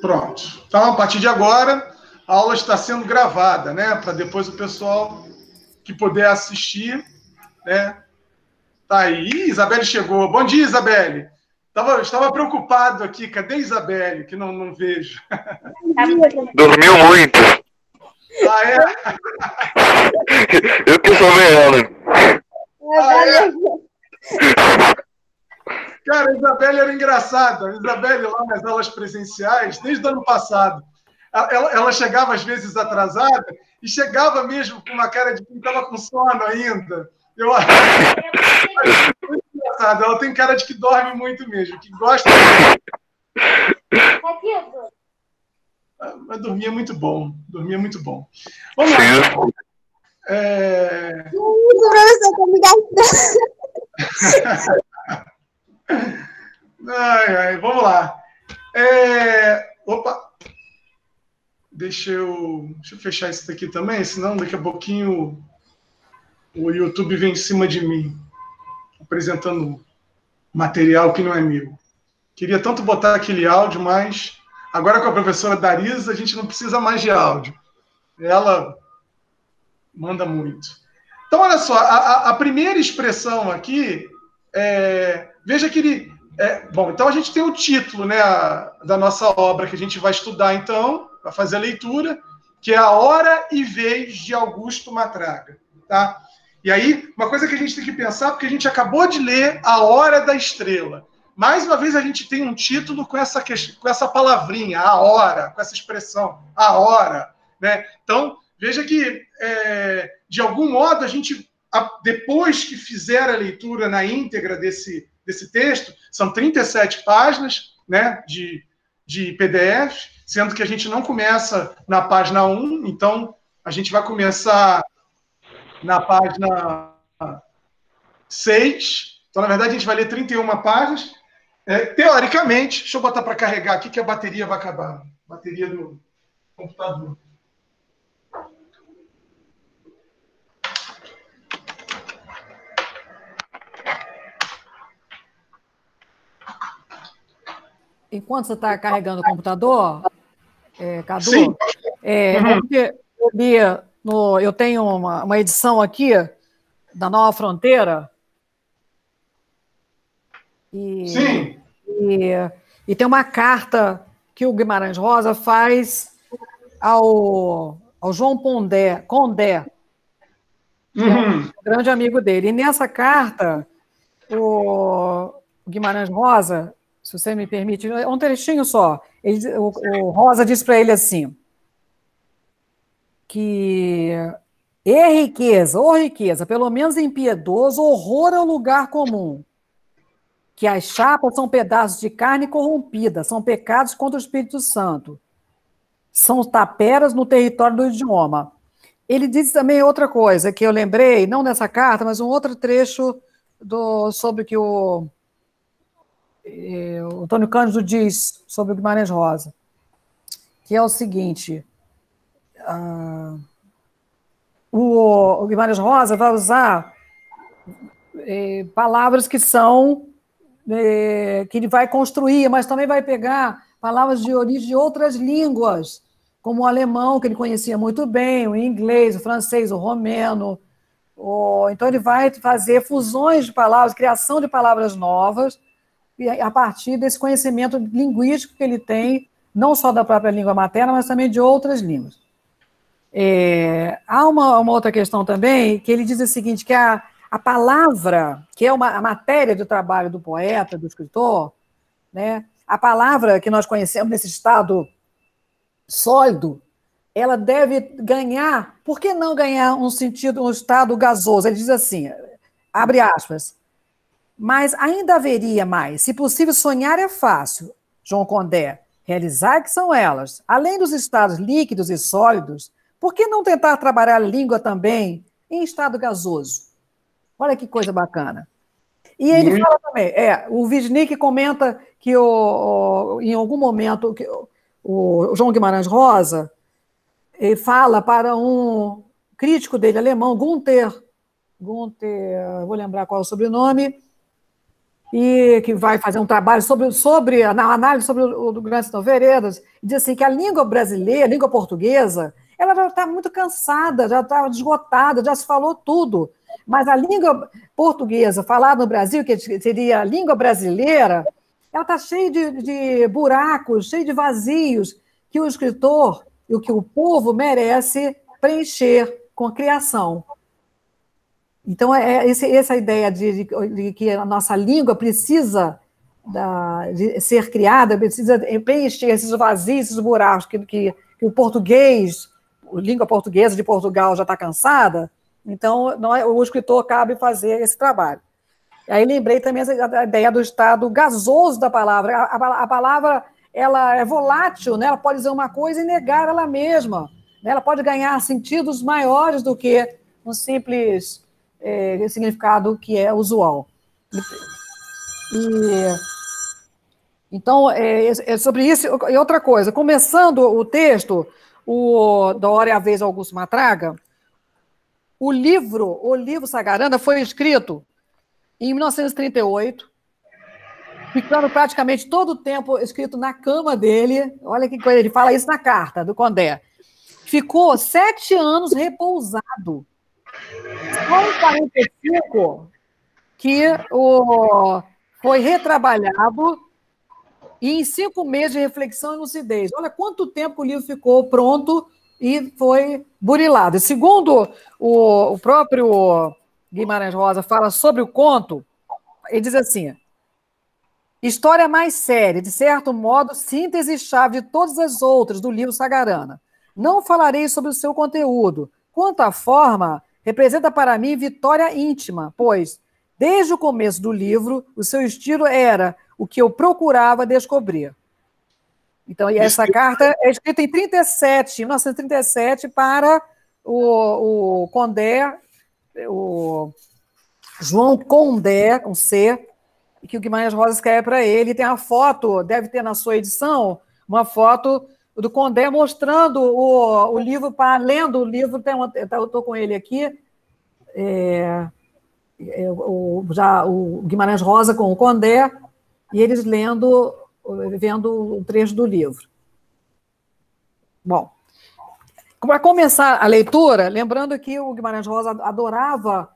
Pronto. Então, a partir de agora, a aula está sendo gravada, né? Para depois o pessoal que puder assistir, né? Tá aí. Ih, Isabelle chegou. Bom dia, Isabelle. Estava preocupado aqui. Cadê a Isabelle? Que não vejo. Dormiu muito. Ah, é? Eu que salvei ela. Ah, é? Cara, a Isabelle era engraçada. A Isabelle, lá nas aulas presenciais, desde o ano passado, ela chegava às vezes atrasada e chegava mesmo com uma cara de quem estava com sono ainda. Eu acho muito engraçado. Ela tem cara de que dorme muito mesmo, que gosta. Mas dormia muito bom. Dormia muito bom. Vamos lá. Vamos lá. Opa! Deixa eu fechar isso daqui também, senão daqui a pouquinho o YouTube vem em cima de mim, apresentando material que não é meu. Queria tanto botar aquele áudio, mas agora com a professora Darisa a gente não precisa mais de áudio. Ela manda muito. Então, olha só, a primeira expressão aqui, veja que ele... bom, então a gente tem o título, né, da nossa obra que a gente vai estudar, então, para fazer a leitura, que é A Hora e Vez de Augusto Matraga. Tá? E aí, uma coisa que a gente tem que pensar, porque a gente acabou de ler A Hora da Estrela. Mais uma vez a gente tem um título com essa palavrinha, a hora, com essa expressão, a hora. Né? Então, veja que, de algum modo, a gente, depois que fizer a leitura na íntegra desse texto, são 37 páginas, né, de PDF, sendo que a gente não começa na página 1, então a gente vai começar na página 6. Então, na verdade, a gente vai ler 31 páginas. Teoricamente, deixa eu botar para carregar aqui que a bateria vai acabar. Bateria do computador. Enquanto você está carregando o computador, Cadu, Sim. Eu tenho uma edição aqui da Nova Fronteira. Sim. E tem uma carta que o Guimarães Rosa faz ao João Condé, que é um grande amigo dele. E nessa carta, o Guimarães Rosa, se você me permite, um trechinho só. O Rosa diz para ele assim, que riqueza, pelo menos impiedoso, horror ao lugar comum, que as chapas são pedaços de carne corrompida, são pecados contra o Espírito Santo, são taperas no território do idioma. Ele diz também outra coisa que eu lembrei, não nessa carta, mas um outro trecho sobre que o Antônio Cândido diz sobre o Guimarães Rosa, que é o seguinte: o Guimarães Rosa vai usar palavras que são que ele vai construir, mas também vai pegar palavras de origem de outras línguas, como o alemão, que ele conhecia muito bem, o inglês, o francês, o romeno. Então, ele vai fazer fusões de palavras, criação de palavras novas, a partir desse conhecimento linguístico que ele tem, não só da própria língua materna, mas também de outras línguas. Há uma outra questão também, que ele diz o seguinte, que a palavra, que é a matéria do trabalho do poeta, do escritor, né, a palavra que nós conhecemos nesse estado sólido, ela deve ganhar, por que não ganhar um estado gasoso? Ele diz assim, abre aspas, mas ainda haveria mais. Se possível, sonhar é fácil, João Condé, realizar que são elas. Além dos estados líquidos e sólidos, por que não tentar trabalhar a língua também em estado gasoso? Olha que coisa bacana. E ele fala também, o Wisnik comenta que em algum momento o João Guimarães Rosa ele fala para um crítico dele, alemão, Gunther, vou lembrar qual é o sobrenome, e que vai fazer um trabalho sobre a análise sobre o do Grande Veredas, diz assim que a língua brasileira, a língua portuguesa, ela já está muito cansada, já está esgotada, já se falou tudo. Mas a língua portuguesa, falada no Brasil, que seria a língua brasileira, ela está cheia de buracos, cheia de vazios, que o escritor e o que o povo merece preencher com a criação. Então, essa ideia de que a nossa língua precisa de ser criada, precisa preencher esses vazios, esses buracos que o português, a língua portuguesa de Portugal já está cansada, então o escritor cabe fazer esse trabalho. Aí lembrei também a ideia do estado gasoso da palavra. A palavra ela é volátil, né? Ela pode dizer uma coisa e negar ela mesma. Né? Ela pode ganhar sentidos maiores do que um simples significado que é usual. Então, é sobre isso. E outra coisa, começando o texto, da Hora e a Vez Augusto Matraga, o livro Sagarana foi escrito em 1938, ficando praticamente todo o tempo escrito na cama dele. Olha que coisa, ele fala isso na carta do Condé. Ficou 7 anos repousado. Só em 45 que foi retrabalhado e em 5 meses de reflexão e lucidez. Olha quanto tempo o livro ficou pronto e foi burilado. Segundo o próprio Guimarães Rosa fala sobre o conto, ele diz assim: história mais séria, de certo modo, síntese e chave de todas as outras do livro Sagarana. Não falarei sobre o seu conteúdo. Quanto à forma, representa para mim vitória íntima, pois, desde o começo do livro, o seu estilo era o que eu procurava descobrir. Então, e essa carta é escrita em 1937, para o Condé, o João Condé, com C, que o Guimarães Rosa escreve para ele. Tem a foto, deve ter na sua edição, uma foto do Condé mostrando o livro, lendo o livro. Eu estou com ele aqui, o Guimarães Rosa com o Condé, e eles vendo o trecho do livro. Bom, para começar a leitura, lembrando que o Guimarães Rosa adorava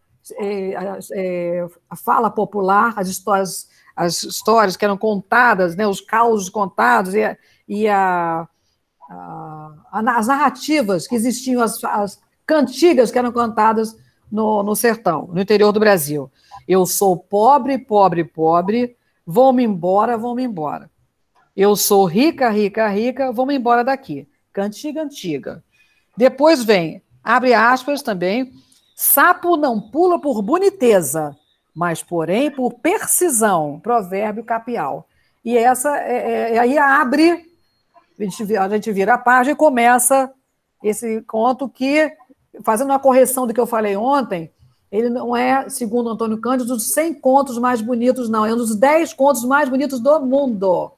a fala popular, as histórias que eram contadas, né, os causos contados e as narrativas que existiam, as cantigas que eram cantadas no sertão, no interior do Brasil. Eu sou pobre, pobre, pobre, vou-me embora, vou-me embora. Eu sou rica, rica, rica, vou-me embora daqui. Cantiga antiga. Depois vem, abre aspas também, sapo não pula por boniteza, mas, porém, por precisão, provérbio capial. E aí abre, a gente vira a página e começa esse conto que, fazendo uma correção do que eu falei ontem, ele não é, segundo Antônio Cândido, dos 100 contos mais bonitos, não. É um dos 10 contos mais bonitos do mundo.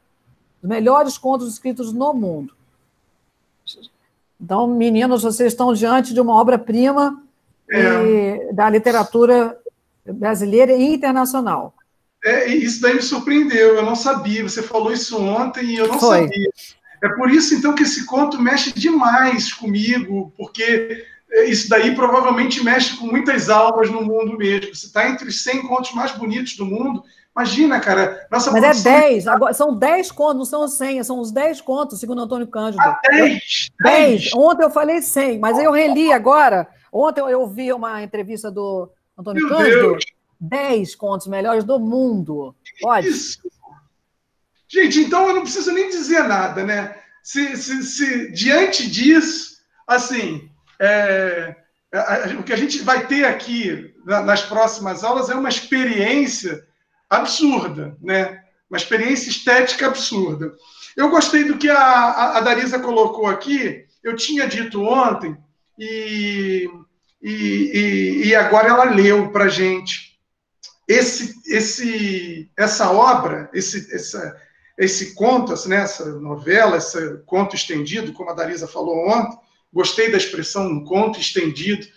Os melhores contos escritos no mundo. Então, meninos, vocês estão diante de uma obra-prima da literatura brasileira e internacional. Isso daí me surpreendeu, eu não sabia. Você falou isso ontem e eu não sabia. É por isso, então, que esse conto mexe demais comigo, porque isso daí provavelmente mexe com muitas almas no mundo mesmo. Você está entre os 100 contos mais bonitos do mundo. Imagina, cara. Nossa Mas produção... é 10, agora, são 10 contos, não são 100, são os 10 contos, segundo Antônio Cândido. 10! Ontem eu falei 100, mas eu reli agora. Ontem eu ouvi uma entrevista do Antônio Cândido. 10 contos melhores do mundo. Pode. Isso. Gente, então eu não preciso nem dizer nada, né? Se diante disso, assim, o que a gente vai ter aqui nas próximas aulas é uma experiência absurda, né? Uma experiência estética absurda. Eu gostei do que a Darisa colocou aqui. Eu tinha dito ontem e agora ela leu para a gente. Essa obra, esse conto, assim, né? Essa novela, esse conto estendido, como a Darisa falou ontem, gostei da expressão conto estendido,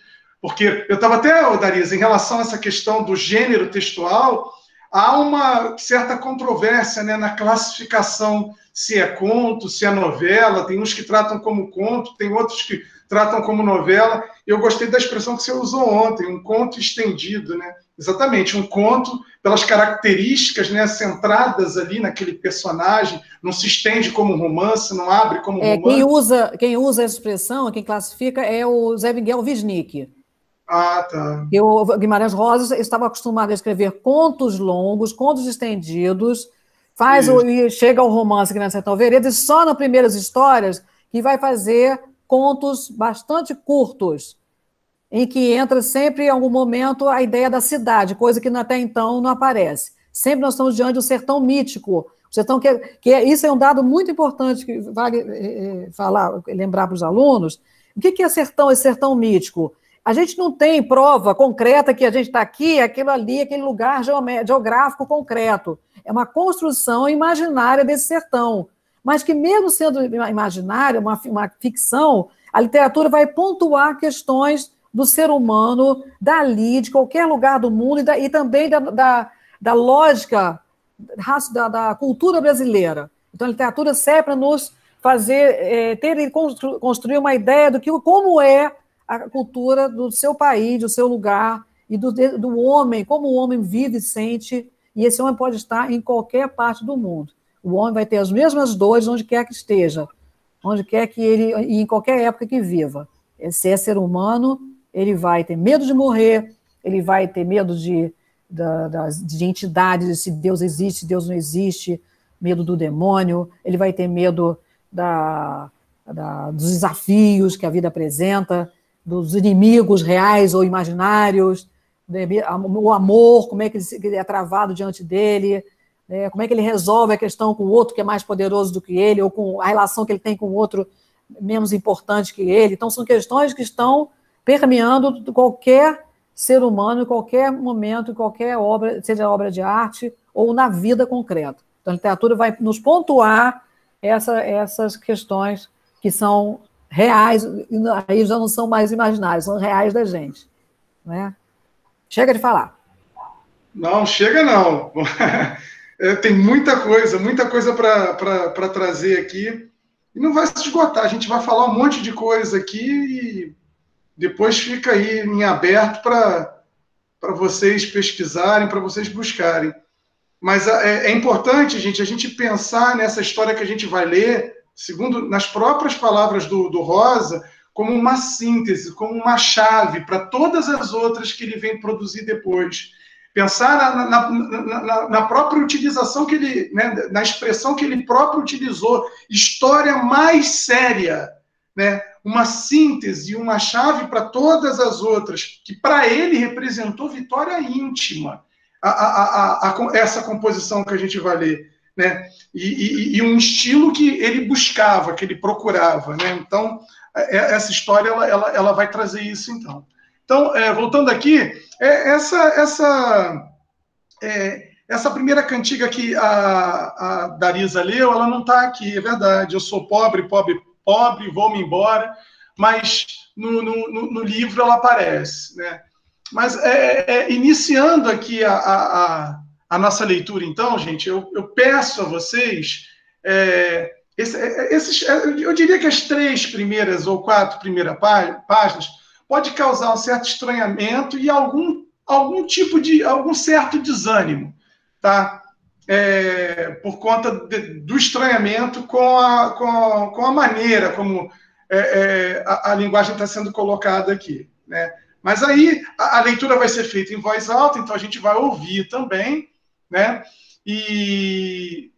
porque eu estava até, Darisa, em relação a essa questão do gênero textual, há uma certa controvérsia, né, na classificação, se é conto, se é novela. Tem uns que tratam como conto, tem outros que tratam como novela. Eu gostei da expressão que você usou ontem, um conto estendido, né? Exatamente, um conto, pelas características, né, centradas ali naquele personagem, não se estende como um romance, não abre como um romance. Quem usa essa expressão, quem classifica, é o Zé Miguel Wisnik. Ah, tá. E o Guimarães Rosa estava acostumado a escrever contos longos, contos estendidos, e chega ao romance Grande Sertão Veredas, e só nas primeiras histórias que vai fazer contos bastante curtos, em que entra sempre, em algum momento, a ideia da cidade, coisa que até então não aparece. Sempre nós estamos diante do sertão mítico. O sertão isso é um dado muito importante que vale lembrar para os alunos. O que é sertão, esse sertão mítico? A gente não tem prova concreta que a gente está aqui, aquilo ali, aquele lugar geográfico concreto. É uma construção imaginária desse sertão. Mas que, mesmo sendo imaginária, uma ficção, a literatura vai pontuar questões do ser humano, dali, de qualquer lugar do mundo, e também da lógica da cultura brasileira. Então, a literatura serve para nos fazer construir uma ideia como é a cultura do seu país, do seu lugar, e do homem, como o homem vive e sente, e esse homem pode estar em qualquer parte do mundo. O homem vai ter as mesmas dores onde quer que esteja, onde quer que ele, e em qualquer época que viva. Se é ser humano, ele vai ter medo de morrer, ele vai ter medo de entidades, se Deus existe, se Deus não existe, medo do demônio, ele vai ter medo dos desafios que a vida apresenta, dos inimigos reais ou imaginários, o amor, como é que ele é travado diante dele, como é que ele resolve a questão com o outro que é mais poderoso do que ele, ou com a relação que ele tem com o outro menos importante que ele. Então, são questões que estão permeando qualquer ser humano, em qualquer momento, em qualquer obra, seja obra de arte ou na vida concreta. Então, a literatura vai nos pontuar essas questões que são reais, aí já não são mais imaginárias, são reais da gente. Né? Chega de falar. Não, chega não. Tem muita coisa para trazer aqui. E não vai se esgotar, a gente vai falar um monte de coisa aqui e depois fica aí em aberto para vocês pesquisarem, para vocês buscarem. Mas é importante, gente, a gente pensar nessa história que a gente vai ler, segundo nas próprias palavras do Rosa, como uma síntese, como uma chave para todas as outras que ele vem produzir depois. Pensar na própria utilização que ele, né, na expressão que ele próprio utilizou, história mais séria, né, uma síntese, uma chave para todas as outras, que para ele representou vitória íntima, essa composição que a gente vai ler, né, e um estilo que ele buscava, que ele procurava, né. Então, essa história ela vai trazer isso, então. Então, voltando aqui, essa primeira cantiga que a Darisa leu, ela não está aqui, é verdade. Eu sou pobre, vou-me embora, mas no livro ela aparece. Né? Mas, iniciando aqui a nossa leitura, então, gente, eu peço a vocês... eu diria que as 3 primeiras ou 4 primeiras páginas pode causar um certo estranhamento e algum certo desânimo, tá? Por conta do estranhamento com a maneira como a linguagem está sendo colocada aqui, né? Mas aí a leitura vai ser feita em voz alta, então a gente vai ouvir também, né? E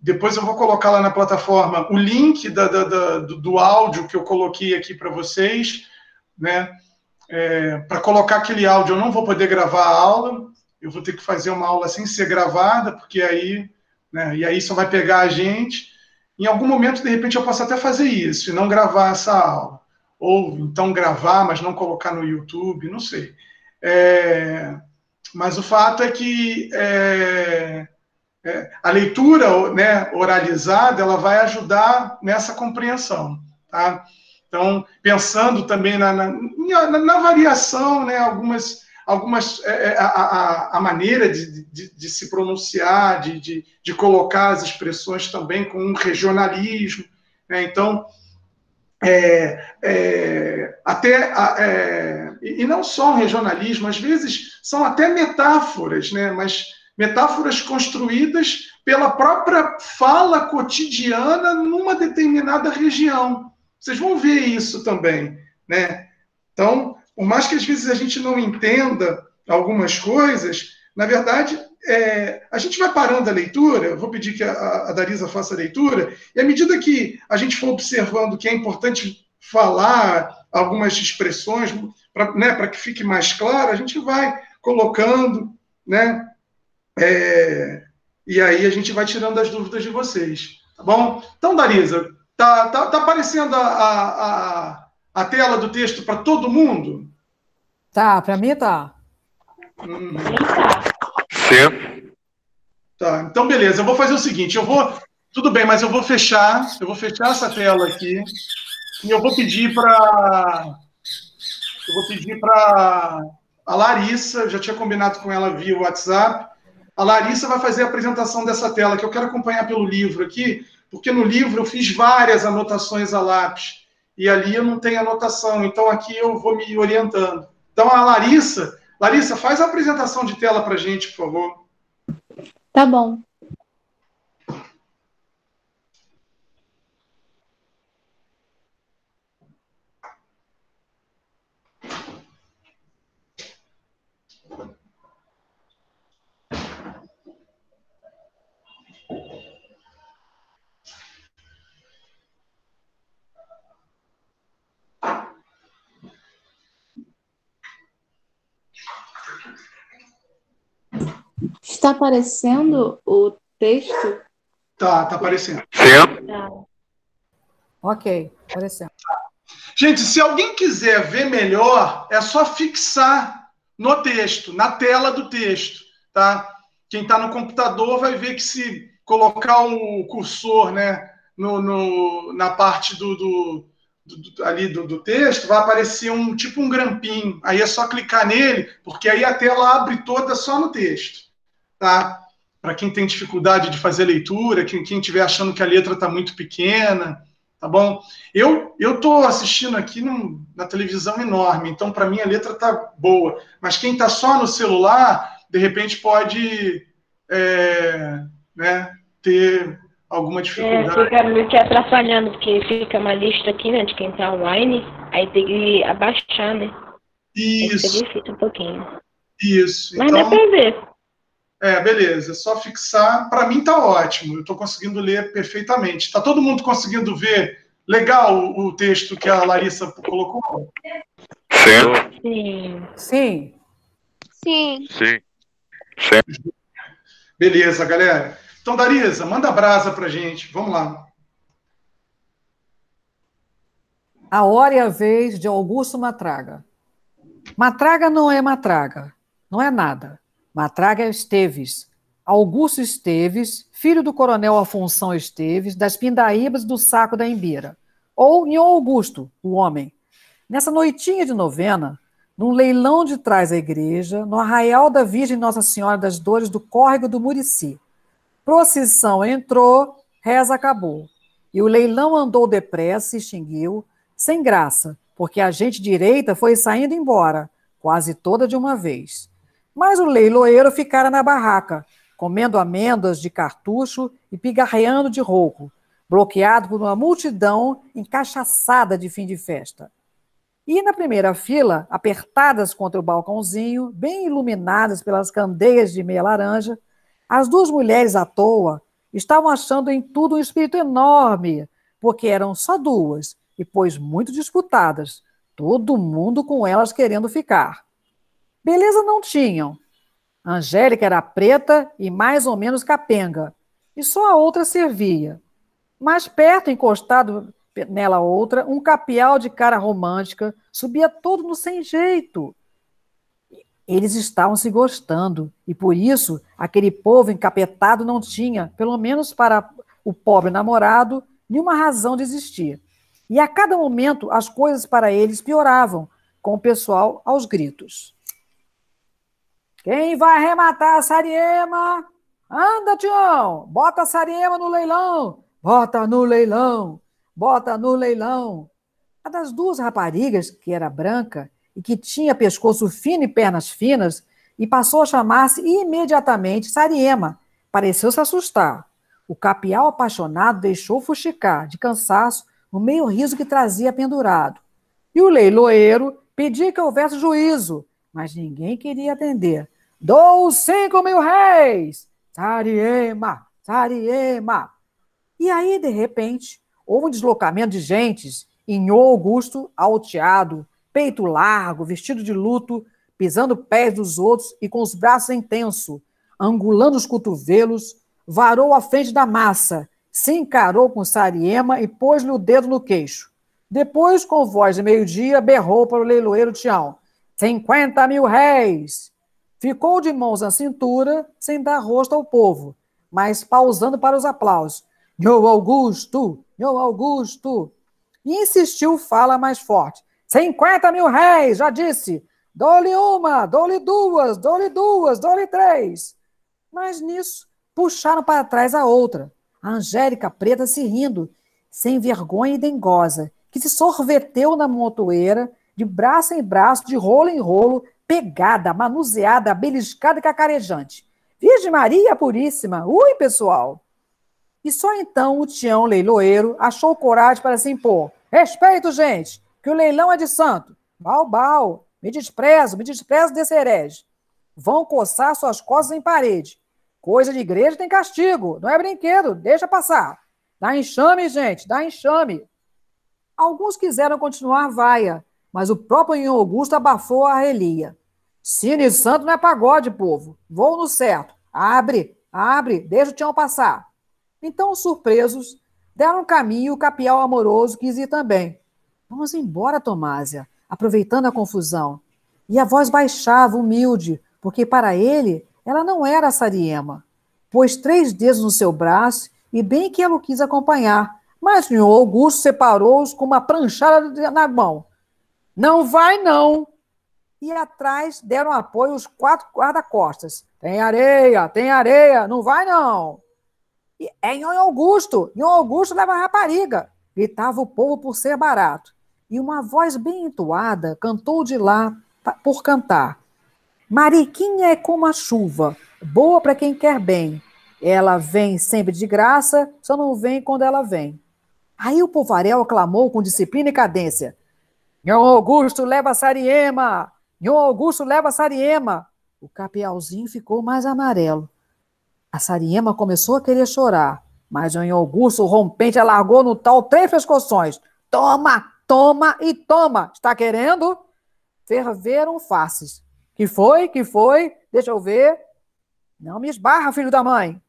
depois eu vou colocar lá na plataforma o link do áudio que eu coloquei aqui para vocês, né? Para colocar aquele áudio, eu não vou poder gravar a aula, eu vou ter que fazer uma aula sem ser gravada, porque aí, né, e aí só vai pegar a gente. Em algum momento, de repente, eu posso até fazer isso, e não gravar essa aula. Ou então gravar, mas não colocar no YouTube, não sei. Mas o fato é que a leitura, né, oralizada, ela vai ajudar nessa compreensão, tá? Então, pensando também na variação, né, algumas a maneira de se pronunciar, de colocar as expressões também com um regionalismo, né? Então, e não só um regionalismo, às vezes são até metáforas, né? Mas metáforas construídas pela própria fala cotidiana numa determinada região. Vocês vão ver isso também, né? Então, por mais que às vezes a gente não entenda algumas coisas, na verdade, a gente vai parando a leitura, eu vou pedir que a Darisa faça a leitura, e à medida que a gente for observando que é importante falar algumas expressões, para que fique mais claro, a gente vai colocando, né? E aí a gente vai tirando as dúvidas de vocês, tá bom? Então, Darisa, tá aparecendo a tela do texto para todo mundo? Tá, para mim tá. Sim. Tá, então beleza, eu vou fazer o seguinte, tudo bem, mas eu vou fechar essa tela aqui e eu vou pedir para a Larissa, eu já tinha combinado com ela via WhatsApp, a Larissa vai fazer a apresentação dessa tela, que eu quero acompanhar pelo livro aqui, porque no livro eu fiz várias anotações a lápis, e ali eu não tenho anotação, então aqui eu vou me orientando. Então a Larissa, faz a apresentação de tela para a gente, por favor. Tá bom. Está aparecendo o texto? Tá aparecendo. Sim. Tá. Ok, aparecendo. Gente, se alguém quiser ver melhor, é só fixar no texto, na tela do texto, tá? Quem está no computador vai ver que se colocar o cursor, né, na parte ali do texto, vai aparecer tipo um grampinho. Aí é só clicar nele, porque aí a tela abre toda só no texto, tá? Para quem tem dificuldade de fazer leitura, quem estiver achando que a letra está muito pequena, tá bom? Eu estou assistindo aqui na televisão enorme, então para mim a letra está boa. Mas quem está só no celular, de repente pode né, ter alguma dificuldade. Fica meio que atrapalhando, porque fica uma lista aqui, né, de quem está online, aí tem que abaixar, né? Isso. Fica difícil um pouquinho. Isso. Mas então, dá para ver. Beleza, é só fixar. Para mim tá ótimo, eu estou conseguindo ler perfeitamente. Está todo mundo conseguindo ver legal o texto que a Larissa colocou? Sim. Sim. Sim. Sim. Sim. Beleza, galera. Então, Darisa, manda a brasa pra gente. Vamos lá. A Hora e a Vez, de Augusto Matraga. Matraga não é Matraga, não é nada. Matraga é Esteves. Augusto Esteves, filho do coronel Afonso Esteves, das Pindaíbas do Saco da Imbira. Ou Nhô Augusto, o homem. Nessa noitinha de novena, num leilão de trás da igreja, no arraial da Virgem Nossa Senhora das Dores do Córrego do Murici. Procissão entrou, reza acabou. E o leilão andou depressa e extinguiu, sem graça, porque a gente direita foi saindo embora, quase toda de uma vez. Mas o leiloeiro ficara na barraca, comendo amêndoas de cartucho e pigarreando de rouco, bloqueado por uma multidão encachaçada de fim de festa. E na primeira fila, apertadas contra o balcãozinho, bem iluminadas pelas candeias de meia laranja, as duas mulheres à toa estavam achando em tudo um espírito enorme, porque eram só duas, e pois muito disputadas, todo mundo com elas querendo ficar. Beleza não tinham. Angélica era preta e mais ou menos capenga, e só a outra servia. Mais perto, encostado nela outra, um capial de cara romântica subia todo no sem jeito. Eles estavam se gostando, e por isso aquele povo encapetado não tinha, pelo menos para o pobre namorado, nenhuma razão de existir. E a cada momento as coisas para eles pioravam, com o pessoal aos gritos. Quem vai arrematar a Sariema? Anda, Tião, bota a Sariema no leilão. Bota no leilão, bota no leilão. A das duas raparigas, que era branca e que tinha pescoço fino e pernas finas, e passou a chamar-se imediatamente Sariema. Pareceu se assustar. O capial apaixonado deixou fuxicar, de cansaço, no meio riso que trazia pendurado. E o leiloeiro pedia que houvesse juízo, mas ninguém queria atender. Dou 5.000 réis! Sariema! Sariema! E aí, de repente, houve um deslocamento de gentes, e Nhô Augusto, alteado, peito largo, vestido de luto, pisando pés dos outros e com os braços em tenso, angulando os cotovelos, varou à frente da massa, se encarou com Sariema e pôs-lhe o dedo no queixo. Depois, com voz de meio-dia, berrou para o leiloeiro Tião. 50.000 réis! Ficou de mãos na cintura, sem dar rosto ao povo, mas pausando para os aplausos. Nhô Augusto! Nhô Augusto! E insistiu, fala mais forte. 50.000 réis, já disse! Dou-lhe uma, dou-lhe duas, dou-lhe duas, dou-lhe três. Mas nisso, puxaram para trás a outra, a Angélica Preta se rindo, sem vergonha e dengosa, que se sorveteu na montoeira, de braço em braço, de rolo em rolo, pegada, manuseada, beliscada e cacarejante. Virgem Maria Puríssima! Ui, pessoal! E só então o Tião leiloeiro achou coragem para se impor. Respeito, gente, que o leilão é de santo. Bal, me desprezo desse herege. Vão coçar suas costas em parede. Coisa de igreja tem castigo, não é brinquedo, deixa passar. Dá enxame, gente, dá enxame. Alguns quiseram continuar vaia, mas o próprio Nhô Augusto abafou a relia. Sino e santo não é pagode, povo. Vou no certo. Abre, deixa o Tião passar. Então, os surpresos deram caminho e o capial amoroso quis ir também. Vamos embora, Tomásia, aproveitando a confusão. E a voz baixava, humilde, porque para ele ela não era a Sariema. Pôs 3 dedos no seu braço e bem que ela o quis acompanhar, mas o Nhô Augusto separou-os com uma pranchada na mão. Não vai, não! E atrás deram apoio os 4 guarda-costas. Tem areia, não vai, não! E é Nhô Augusto leva a rapariga, gritava o povo por ser barato. E uma voz bem entoada cantou de lá por cantar. Mariquinha é como a chuva, boa para quem quer bem. Ela vem sempre de graça, só não vem quando ela vem. Aí o povaréu clamou com disciplina e cadência. Nhô Augusto leva a Sariema! Nhô Augusto leva a Sariema! O capialzinho ficou mais amarelo. A Sariema começou a querer chorar, mas o Nhô Augusto, rompente, alargou no tal 3 pescoções. Toma, toma e toma! Está querendo? Ferveram faces. Que foi? Deixa eu ver. Não me esbarra, filho da mãe.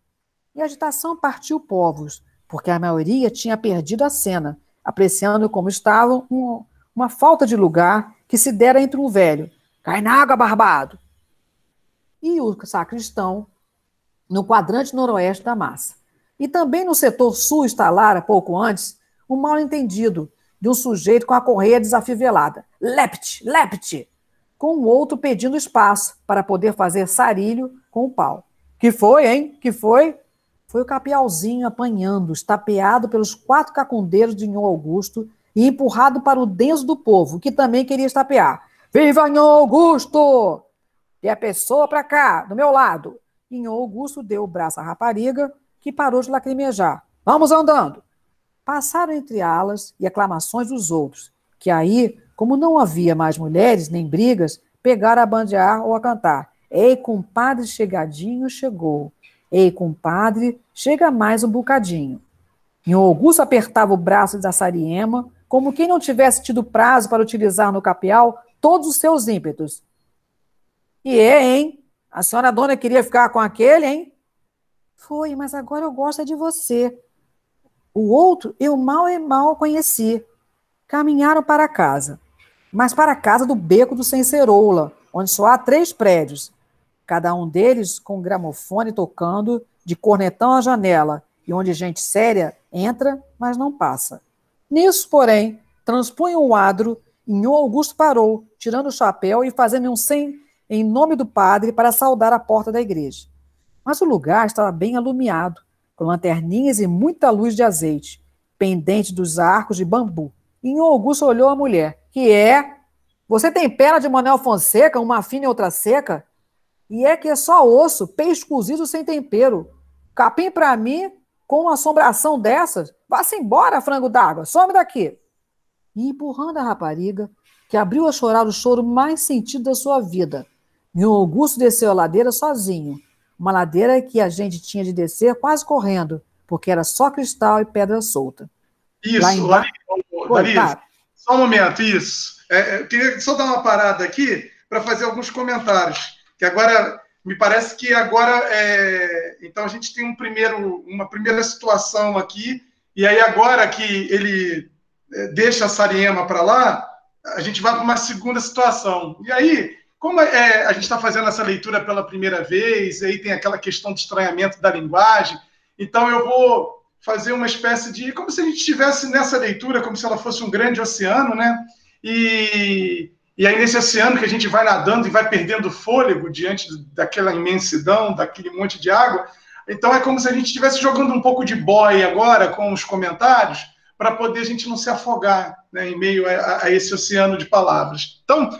E a agitação partiu povos, porque a maioria tinha perdido a cena, apreciando como estavam uma falta de lugar que se dera entre um velho. Cai na água, barbado! E o sacristão no quadrante noroeste da massa. E também no setor sul instalara, pouco antes, um mal-entendido de um sujeito com a correia desafivelada. Lepte, lepte! Com o outro pedindo espaço para poder fazer sarilho com o pau. Que foi, hein? Que foi? Foi o capialzinho apanhando, estapeado pelos 4 cacundeiros de Nhô Augusto e empurrado para o denso do povo, que também queria estapear. Viva Nhô Augusto! E a pessoa para cá, do meu lado. E Nhô Augusto deu o braço à rapariga, que parou de lacrimejar. Vamos andando! Passaram entre alas e aclamações dos outros, que aí, como não havia mais mulheres nem brigas, pegaram a bandear ou a cantar. Ei, compadre, chegadinho, chegou. Ei, compadre, chega mais um bocadinho. Nhô Augusto apertava o braço da Sariema, como quem não tivesse tido prazo para utilizar no capial todos os seus ímpetos. E hein? A senhora dona queria ficar com aquele, hein? Foi, mas agora eu gosto de você. O outro eu mal conheci. Caminharam para casa, mas para a casa do beco do Sem Ceroula, onde só há 3 prédios, cada um deles com um gramofone tocando, de cornetão à janela, e onde gente séria entra, mas não passa. Nisso, porém, transpunha um adro, e Nhô Augusto parou, tirando o chapéu e fazendo um sem em nome do padre, para saudar a porta da igreja. Mas o lugar estava bem alumiado, com lanterninhas e muita luz de azeite, pendente dos arcos de bambu. E Nhô Augusto olhou a mulher, que é... Você tem perna de Manuel Fonseca, uma fina e outra seca? E é que é só osso, peixe cozido sem tempero. Capim pra mim, com uma assombração dessas, vá-se embora, frango d'água, some daqui. E empurrando a rapariga, que abriu a chorar o choro mais sentido da sua vida, Nhô Augusto desceu a ladeira sozinho, uma ladeira que a gente tinha de descer quase correndo, porque era só cristal e pedra solta. Isso, Larissa, só um momento, isso. Eu queria só dar uma parada aqui para fazer alguns comentários, que agora, me parece que agora, então a gente tem uma primeira situação aqui, e aí agora que ele deixa a Sariema para lá, a gente vai para uma segunda situação. E aí, como a gente está fazendo essa leitura pela primeira vez, aí tem aquela questão de estranhamento da linguagem, então eu vou fazer uma espécie de... como se a gente estivesse nessa leitura, como se ela fosse um grande oceano, né? E aí nesse oceano que a gente vai nadando e vai perdendo fôlego diante daquela imensidão, daquele monte de água, então é como se a gente estivesse jogando um pouco de boia agora com os comentários, para poder a gente não se afogar, né, em meio a esse oceano de palavras. Então,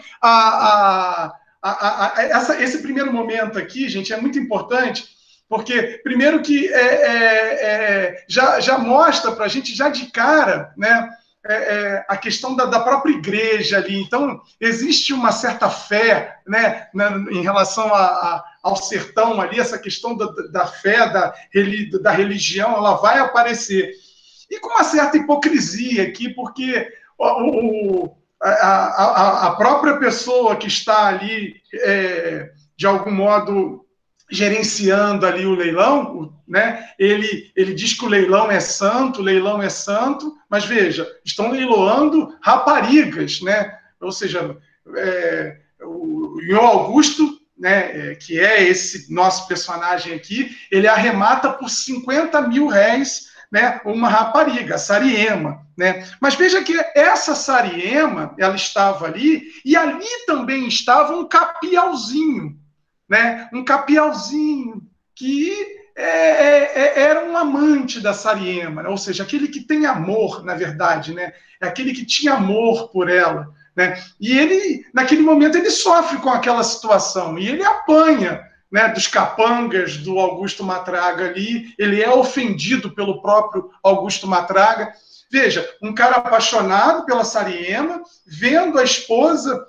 esse primeiro momento aqui, gente, é muito importante, porque, primeiro que já mostra para a gente, já de cara, né, a questão da própria igreja ali. Então, existe uma certa fé, né, em relação ao sertão ali, essa questão da fé, da religião, ela vai aparecer. E com uma certa hipocrisia aqui, porque a própria pessoa que está ali, de algum modo, gerenciando ali o leilão, né? Ele diz que o leilão é santo, mas veja, estão leiloando raparigas, né? Ou seja, o Nhô Augusto, né, que é esse nosso personagem aqui, ele arremata por 50 mil réis, né, uma rapariga, a Sariema, né? Mas veja que essa Sariema, ela estava ali, e ali também estava um capialzinho, né? Um capialzinho que era um amante da Sariema, né? Ou seja, aquele que tem amor, na verdade, né? É aquele que tinha amor por ela, né? E ele, naquele momento, ele sofre com aquela situação, e ele apanha, né, dos capangas do Augusto Matraga ali, ele é ofendido pelo próprio Augusto Matraga. Veja, um cara apaixonado pela Sariema, vendo a esposa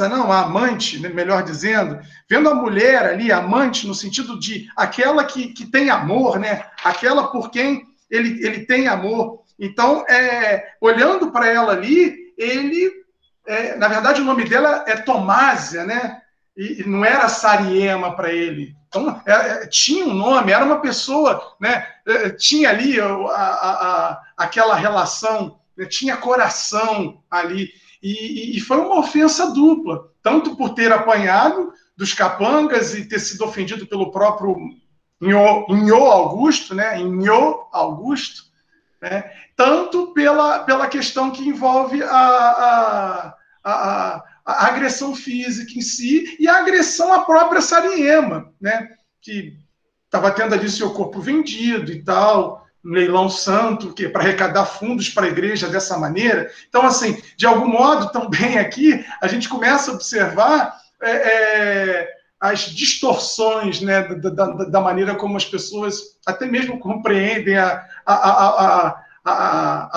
não, a amante, melhor dizendo, vendo a mulher ali, a amante, no sentido de aquela que tem amor, né, aquela por quem ele tem amor. Então, olhando para ela ali, na verdade o nome dela é Tomásia, né? E não era Sariema para ele. Então, tinha um nome, era uma pessoa, né? Tinha ali aquela relação, né? Tinha coração ali. E foi uma ofensa dupla, tanto por ter apanhado dos capangas e ter sido ofendido pelo próprio Nhô Augusto, né? Nhô Augusto, né? Tanto pela questão que envolve a agressão física em si e a agressão à própria Sariema, né? Que estava tendo ali seu corpo vendido e tal, um leilão santo, que para arrecadar fundos para a igreja dessa maneira. Então, assim, de algum modo, também aqui, a gente começa a observar as distorções, né, da maneira como as pessoas até mesmo compreendem a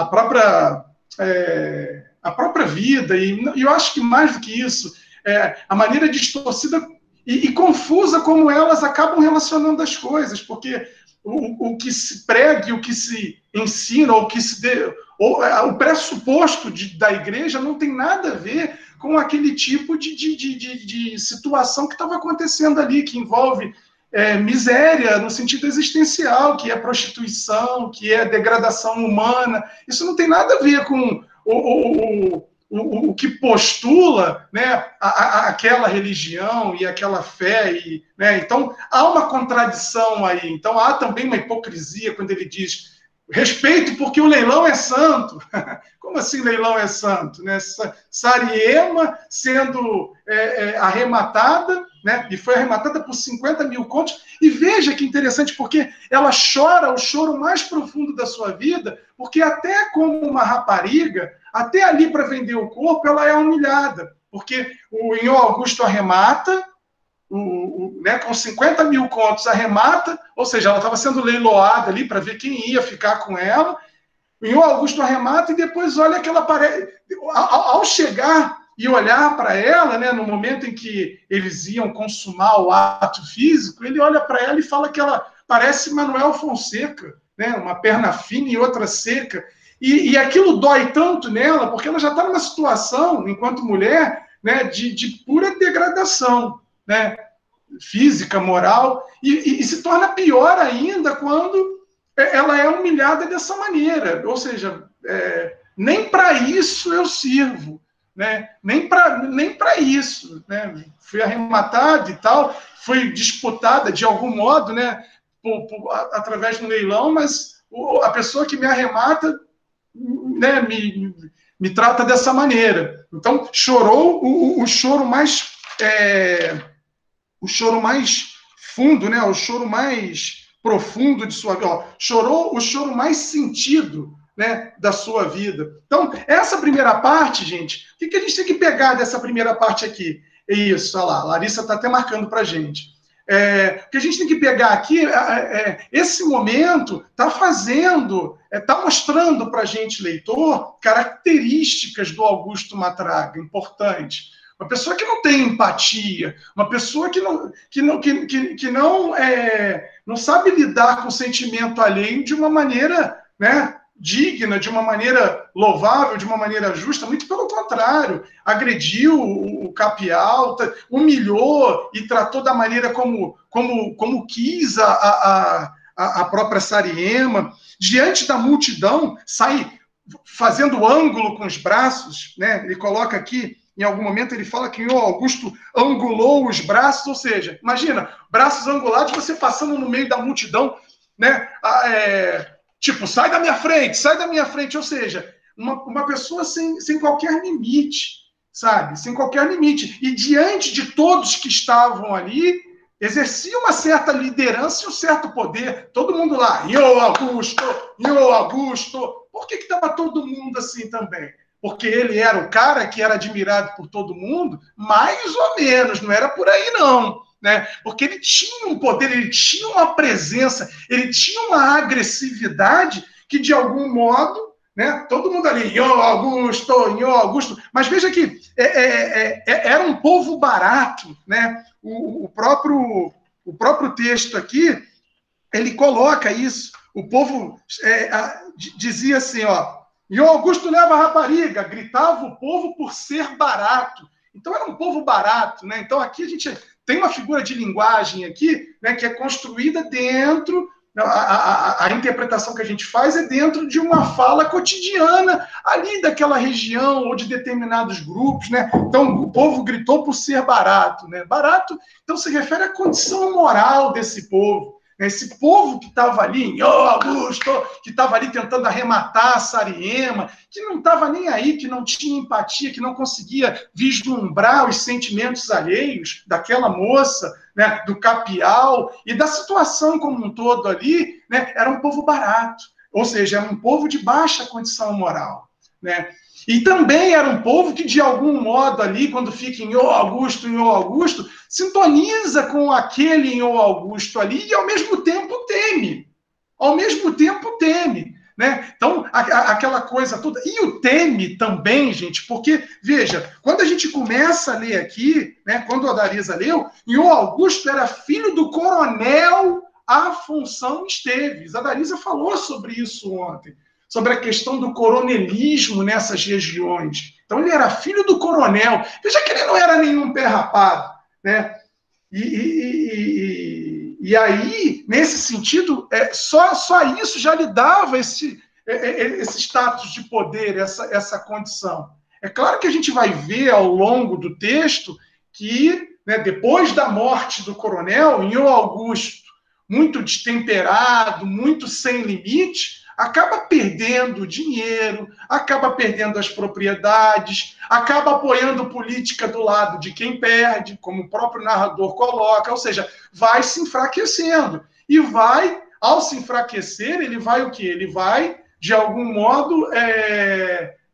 própria vida, e eu acho que mais do que isso, a maneira distorcida e confusa como elas acabam relacionando as coisas, porque o que se prega, o que se ensina, o pressuposto da igreja não tem nada a ver com aquele tipo de situação que estava acontecendo ali, que envolve miséria no sentido existencial, que é prostituição, que é degradação humana. Isso não tem nada a ver com o que postula, né, aquela religião e aquela fé. Né? Então, há uma contradição aí. Então, há também uma hipocrisia quando ele diz respeito porque o leilão é santo. Como assim leilão é santo? Né? Sariema sendo arrematada, né? E foi arrematada por 50 mil contos. E veja que interessante, porque ela chora o choro mais profundo da sua vida, porque até como uma rapariga, até ali para vender o corpo, ela é humilhada. Porque o Nhô Augusto arremata, né, com 50 mil contos arremata, ou seja, ela estava sendo leiloada ali para ver quem ia ficar com ela. O Augusto arremata e depois olha que ela parece. Ao chegar e olhar para ela, né, no momento em que eles iam consumar o ato físico, ele olha para ela e fala que ela parece Manuel Fonseca, né, uma perna fina e outra seca. E aquilo dói tanto nela, porque ela já está numa situação, enquanto mulher, né, de pura degradação, né, física, moral, e se torna pior ainda quando ela é humilhada dessa maneira, ou seja, nem para isso eu sirvo, né? Nem para isso, né? Fui arrematada e tal, fui disputada de algum modo, né, através do leilão, mas a pessoa que me arremata, né, me trata dessa maneira. Então, chorou o choro mais fundo, né? O choro mais profundo de sua vida. Chorou o choro mais sentido, né, da sua vida. Então, essa primeira parte, gente, o que a gente tem que pegar dessa primeira parte aqui? É isso, olha lá, a Larissa está até marcando para a gente. O que a gente tem que pegar aqui, esse momento está mostrando para a gente, leitor, características do Augusto Matraga, importante. Uma pessoa que não tem empatia, uma pessoa que não sabe lidar com o sentimento alheio de uma maneira, né, digna, de uma maneira louvável, de uma maneira justa, muito pelo contrário, agrediu o Capial, humilhou e tratou da maneira como quis a própria Sariema, diante da multidão, sai fazendo ângulo com os braços, né? Ele coloca aqui, em algum momento ele fala que o Augusto angulou os braços, ou seja, imagina, braços angulados, você passando no meio da multidão, né? Tipo, sai da minha frente, ou seja, uma pessoa sem qualquer limite, sabe? Sem qualquer limite. E diante de todos que estavam ali, exercia uma certa liderança e um certo poder. Todo mundo lá, Nhô Augusto. Por que estava todo mundo assim também? Porque ele era o cara que era admirado por todo mundo? Mais ou menos, não era por aí não. Né? Porque ele tinha um poder, ele tinha uma presença, ele tinha uma agressividade que, de algum modo, né, todo mundo ali, Nhô Augusto, mas veja que era um povo barato, né? O próprio texto aqui, ele coloca isso, o povo dizia assim, Nhô Augusto leva a rapariga, gritava o povo por ser barato. Então era um povo barato, né? Então aqui a gente tem uma figura de linguagem aqui, né, que é construída dentro, a interpretação que a gente faz é dentro de uma fala cotidiana ali daquela região ou de determinados grupos, né? Então o povo gritou por ser barato, né? Barato, então se refere à condição moral desse povo. Esse povo que estava ali, Nhô Augusto, que estava ali tentando arrematar a Sariema, que não estava nem aí, que não tinha empatia, que não conseguia vislumbrar os sentimentos alheios daquela moça, né, do Capial e da situação como um todo ali, né, era um povo barato, ou seja, era um povo de baixa condição moral, né? E também era um povo que, de algum modo ali, quando fica em Nhô Augusto, sintoniza com aquele Nhô Augusto ali e, ao mesmo tempo, teme. Né? Então, aquela coisa toda. E o teme também, gente, porque, veja, quando a gente começa a ler aqui, né, quando a Darisa leu, Nhô Augusto era filho do coronel Afonso Esteves. A Darisa falou sobre isso ontem, sobre a questão do coronelismo nessas regiões. Então, ele era filho do coronel. Veja que ele não era nenhum pé rapado, né? E aí, nesse sentido, só isso já lhe dava esse status de poder, essa condição. É claro que a gente vai ver ao longo do texto que, né, depois da morte do coronel, Nhô Augusto, muito destemperado, muito sem limite, acaba perdendo dinheiro, acaba perdendo as propriedades, acaba apoiando política do lado de quem perde, como o próprio narrador coloca, ou seja, vai se enfraquecendo. E vai, ao se enfraquecer, ele vai o quê? Ele vai, de algum modo,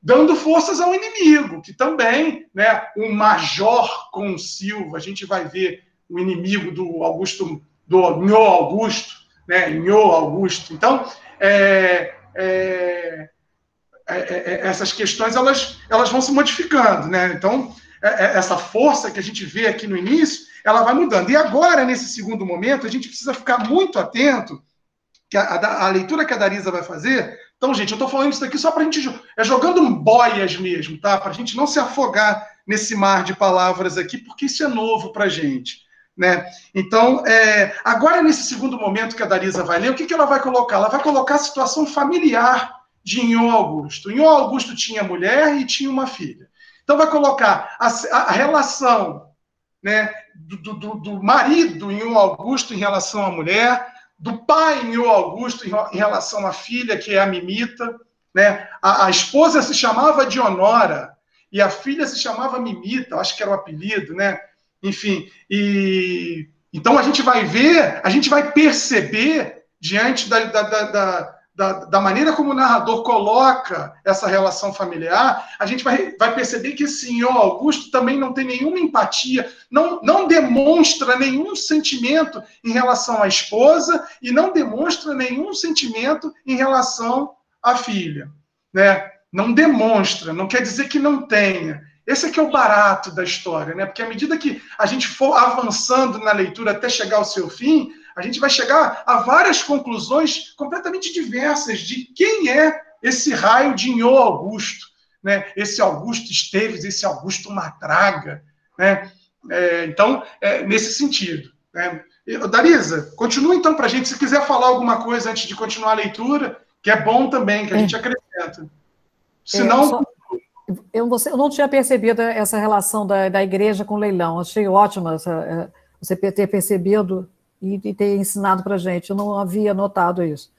dando forças ao inimigo, que também, né, o Major com Silva, a gente vai ver o inimigo do Augusto, do Nhô Augusto, né, Nhô Augusto. Então, essas questões elas vão se modificando, né? Então, essa força que a gente vê aqui no início, ela vai mudando. E agora, nesse segundo momento, a gente precisa ficar muito atento que a leitura que a Darisa vai fazer. Então, gente, eu estou falando isso daqui só para a gente... jogando boias mesmo, tá? Para a gente não se afogar nesse mar de palavras aqui, porque isso é novo para a gente, né? Então, agora, nesse segundo momento que a Darisa vai ler, o que ela vai colocar? Ela vai colocar a situação familiar de Nhô Augusto. Nhô Augusto tinha mulher e tinha uma filha. Então, vai colocar a relação, né, do marido Nhô Augusto em relação à mulher, do pai Nhô Augusto em relação à filha, que é a Mimita, né? A esposa se chamava Dionora e a filha se chamava Mimita, acho que era o apelido, né? Enfim, então a gente vai ver, a gente vai perceber, diante da maneira como o narrador coloca essa relação familiar, a gente vai perceber que esse Nhô Augusto também não tem nenhuma empatia, não demonstra nenhum sentimento em relação à esposa e não demonstra nenhum sentimento em relação à filha, né? Não demonstra, não quer dizer que não tenha. Esse aqui é o barato da história, né? Porque à medida que a gente for avançando na leitura até chegar ao seu fim, a gente vai chegar a várias conclusões completamente diversas de quem é esse raio de Nhô Augusto, né? Esse Augusto Esteves, esse Augusto Matraga, né? Então, nesse sentido, né? Darisa, continua então para a gente, se quiser falar alguma coisa antes de continuar a leitura, que é bom também, que a gente acrescenta. Senão... Eu não tinha percebido essa relação da igreja com o leilão. Achei ótima você ter percebido e ter ensinado para a gente. Eu não havia notado isso.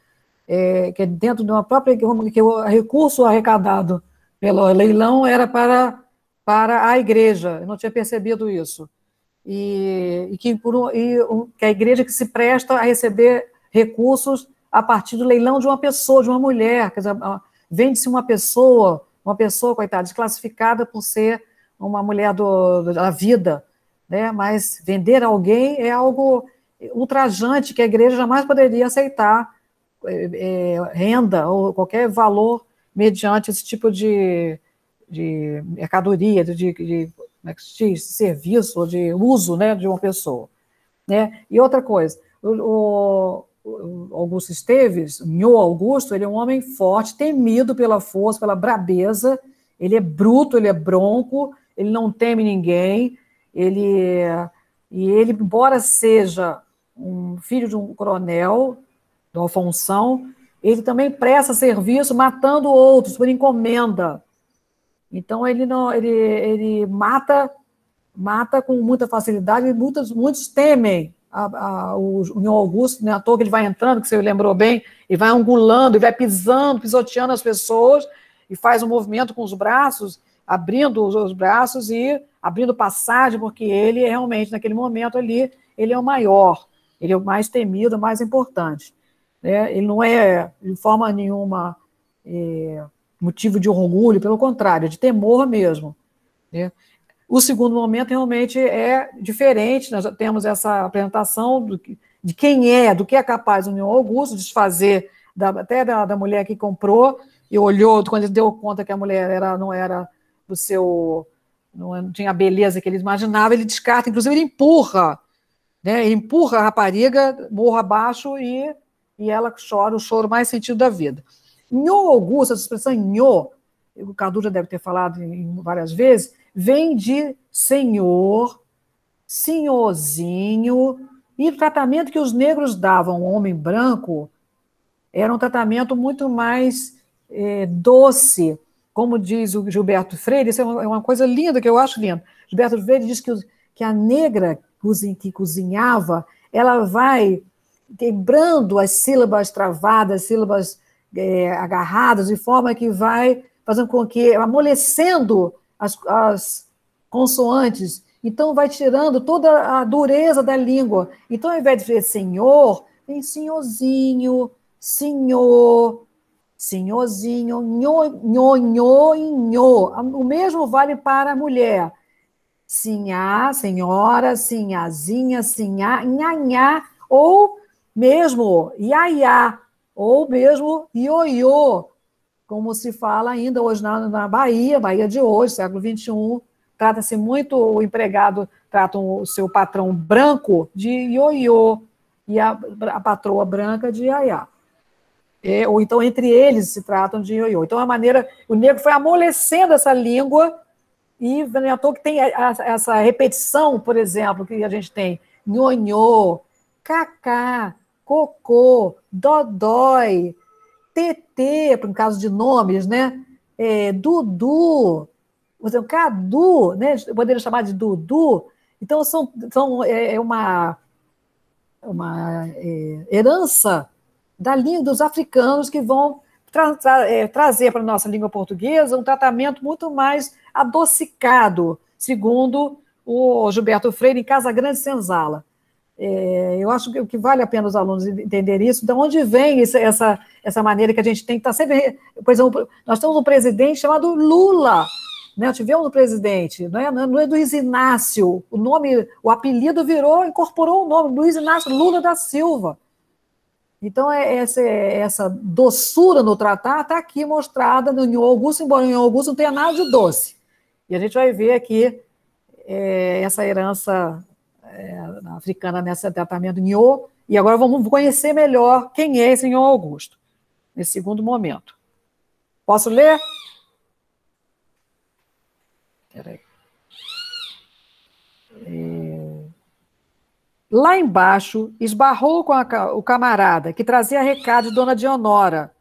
Que dentro de uma própria... que o recurso arrecadado pelo leilão era para a igreja. Eu não tinha percebido isso. E que a igreja que se presta a receber recursos a partir do leilão de uma pessoa, de uma mulher. Quer dizer, vende-se uma pessoa, coitada, desclassificada por ser uma mulher da vida, né? Mas vender alguém é algo ultrajante que a igreja jamais poderia aceitar renda ou qualquer valor mediante esse tipo de mercadoria, como é que se diz? Serviço ou de uso, né, de uma pessoa, né? E outra coisa, o Augusto Esteves, Nhô Augusto, ele é um homem forte, temido pela força, pela brabeza, ele é bruto, ele é bronco, ele não teme ninguém, ele, embora seja um filho de um coronel, do Alfonsão, ele também presta serviço matando outros por encomenda. Então, ele mata com muita facilidade e muitos temem o Nhô Augusto, né, à toa que ele vai entrando, que você lembrou bem, e vai angulando, e vai pisoteando as pessoas, e faz um movimento com os braços, abrindo os braços e abrindo passagem, porque ele realmente, naquele momento ali, ele é o maior, ele é o mais temido, o mais importante, né? Ele não é, de forma nenhuma, motivo de orgulho, pelo contrário, de temor mesmo, né? O segundo momento realmente é diferente, nós já temos essa apresentação de quem do que é capaz o Nhô Augusto, desfazer até da mulher que comprou, e olhou, quando ele deu conta que a mulher não era do seu, não tinha a beleza que ele imaginava, ele descarta, inclusive ele empurra, né? Ele empurra a rapariga morro abaixo e ela chora o choro mais sentido da vida. Nhô Augusto, essa expressão Nhô, o Cadu já deve ter falado várias vezes, vem de senhor, senhorzinho, e o tratamento que os negros davam ao homem branco era um tratamento muito mais doce, como diz o Gilberto Freire. Isso é uma coisa linda, que eu acho linda. Gilberto Freire diz que a negra que cozinhava, ela vai quebrando as sílabas travadas, sílabas agarradas, de forma que vai fazendo com que, amolecendo as consoantes, então vai tirando toda a dureza da língua. Então, ao invés de dizer senhor, vem senhorzinho, senhor, senhorzinho, nho, nho, nho e nho. O mesmo vale para a mulher. Sinhá, senhora, sinhazinha, sinhá, nhanhá, ou mesmo iaiá, ou mesmo ioiô, como se fala ainda hoje na Bahia, Bahia de hoje, século XXI, trata-se muito, o empregado trata o seu patrão branco de ioiô, e a patroa branca de iaiá. Ou então, entre eles, se tratam de ioiô. Então, a maneira, o negro foi amolecendo essa língua, e não é à toa que tem essa repetição, por exemplo, que a gente tem nhonhô, cacá, cocô, dodói, tetê, por caso de nomes, né? Dudu, por exemplo, cadu, né? Poderia chamar de dudu. Então, é uma herança da língua dos africanos que vão trazer para a nossa língua portuguesa um tratamento muito mais adocicado, segundo o Gilberto Freire, em Casa Grande Senzala. Eu acho que vale a pena os alunos entenderem isso, de onde vem essa maneira que a gente tem que estar sempre... Por exemplo, nós temos um presidente chamado Lula, né? Tivemos um presidente, não é Luiz Inácio, o apelido incorporou o nome, Luiz Inácio Lula da Silva. Então, essa doçura no tratar está aqui mostrada no Nho Augusto, embora o Nho Augusto não tenha nada de doce. E a gente vai ver aqui essa herança africana nesse tratamento Nho, e agora vamos conhecer melhor quem é esse Nho Augusto, nesse segundo momento. Posso ler? Espera aí. Lá embaixo, esbarrou com o camarada, que trazia recado de Dona Dionora,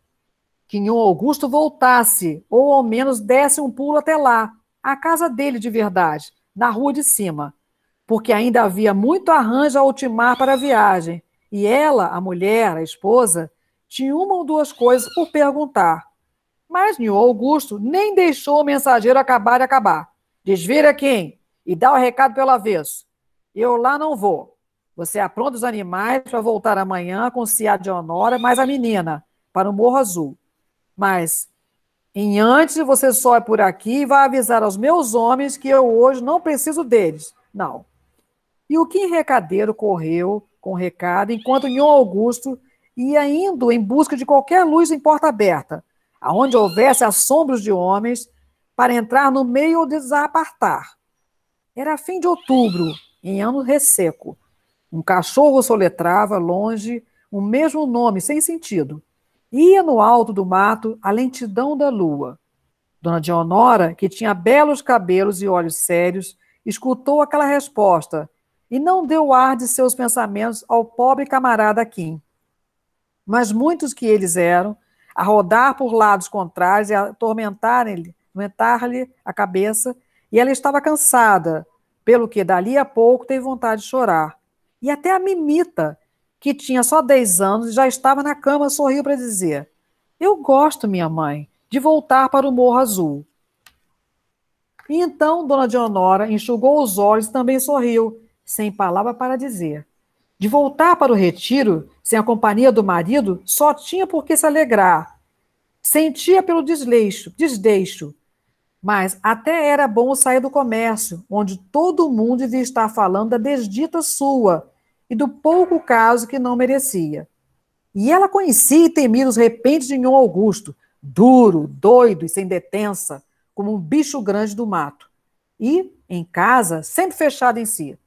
que Nho Augusto voltasse, ou ao menos desse um pulo até lá, à casa dele de verdade, na rua de cima, porque ainda havia muito arranjo a ultimar para a viagem, e ela, a mulher, a esposa, tinha uma ou duas coisas por perguntar. Mas Nho Augusto nem deixou o mensageiro acabar de acabar. Desvira quem? E dá o recado pelo avesso. Eu lá não vou. Você apronta os animais para voltar amanhã com Cia de Honora, mais a menina, para o Morro Azul. Mas, em antes, você sobe por aqui e vai avisar aos meus homens que eu hoje não preciso deles. Não. E o Kim Recadeiro correu com o recado, enquanto Nho Augusto ia indo em busca de qualquer luz em porta aberta, aonde houvesse assombros de homens, para entrar no meio ou desapartar. Era fim de outubro, em ano resseco. Um cachorro soletrava, longe, o mesmo nome, sem sentido. Ia no alto do mato a lentidão da lua. Dona Dionora, que tinha belos cabelos e olhos sérios, escutou aquela resposta e não deu ar de seus pensamentos ao pobre camarada Kim. Mas muitos que eles eram, a rodar por lados contrários e a atormentar-lhe a cabeça, e ela estava cansada, pelo que dali a pouco teve vontade de chorar. E até a Mimita, que tinha só 10 anos e já estava na cama, sorriu para dizer: eu gosto, minha mãe, de voltar para o Morro Azul. E então Dona Dionora enxugou os olhos e também sorriu, sem palavra para dizer. De voltar para o retiro, sem a companhia do marido, só tinha por que se alegrar. Sentia pelo desdeixo, mas até era bom sair do comércio, onde todo mundo devia estar falando da desdita sua e do pouco caso que não merecia. E ela conhecia e temia os repentes de Nho Augusto, duro, doido e sem detença, como um bicho grande do mato. E, em casa, sempre fechado em si.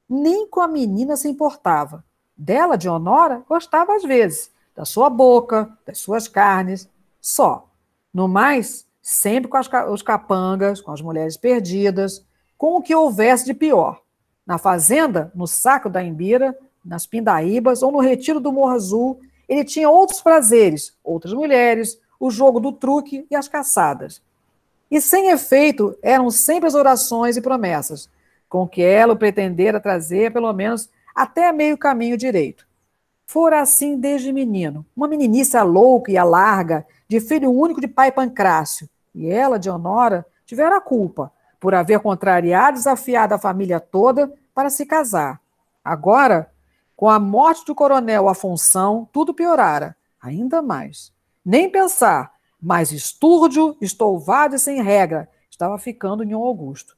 Nem com a menina se importava. Dela, Dionora, gostava às vezes, da sua boca, das suas carnes, só. No mais, sempre com os capangas, com as mulheres perdidas, com o que houvesse de pior. Na fazenda, no saco da Imbira, nas pindaíbas ou no retiro do Morro Azul, ele tinha outros prazeres, outras mulheres, o jogo do truque e as caçadas. E sem efeito eram sempre as orações e promessas, com que ela o pretendera trazer pelo menos até meio caminho direito. Fora assim desde menino, uma meninice louca e larga, de filho único de pai Pancrácio, e ela, Dionora, tivera a culpa, por haver contrariado e desafiado a família toda para se casar. Agora, com a morte do coronel Afonso, tudo piorara, ainda mais. Nem pensar, mas estúrdio, estouvado e sem regra, estava ficando em Augusto.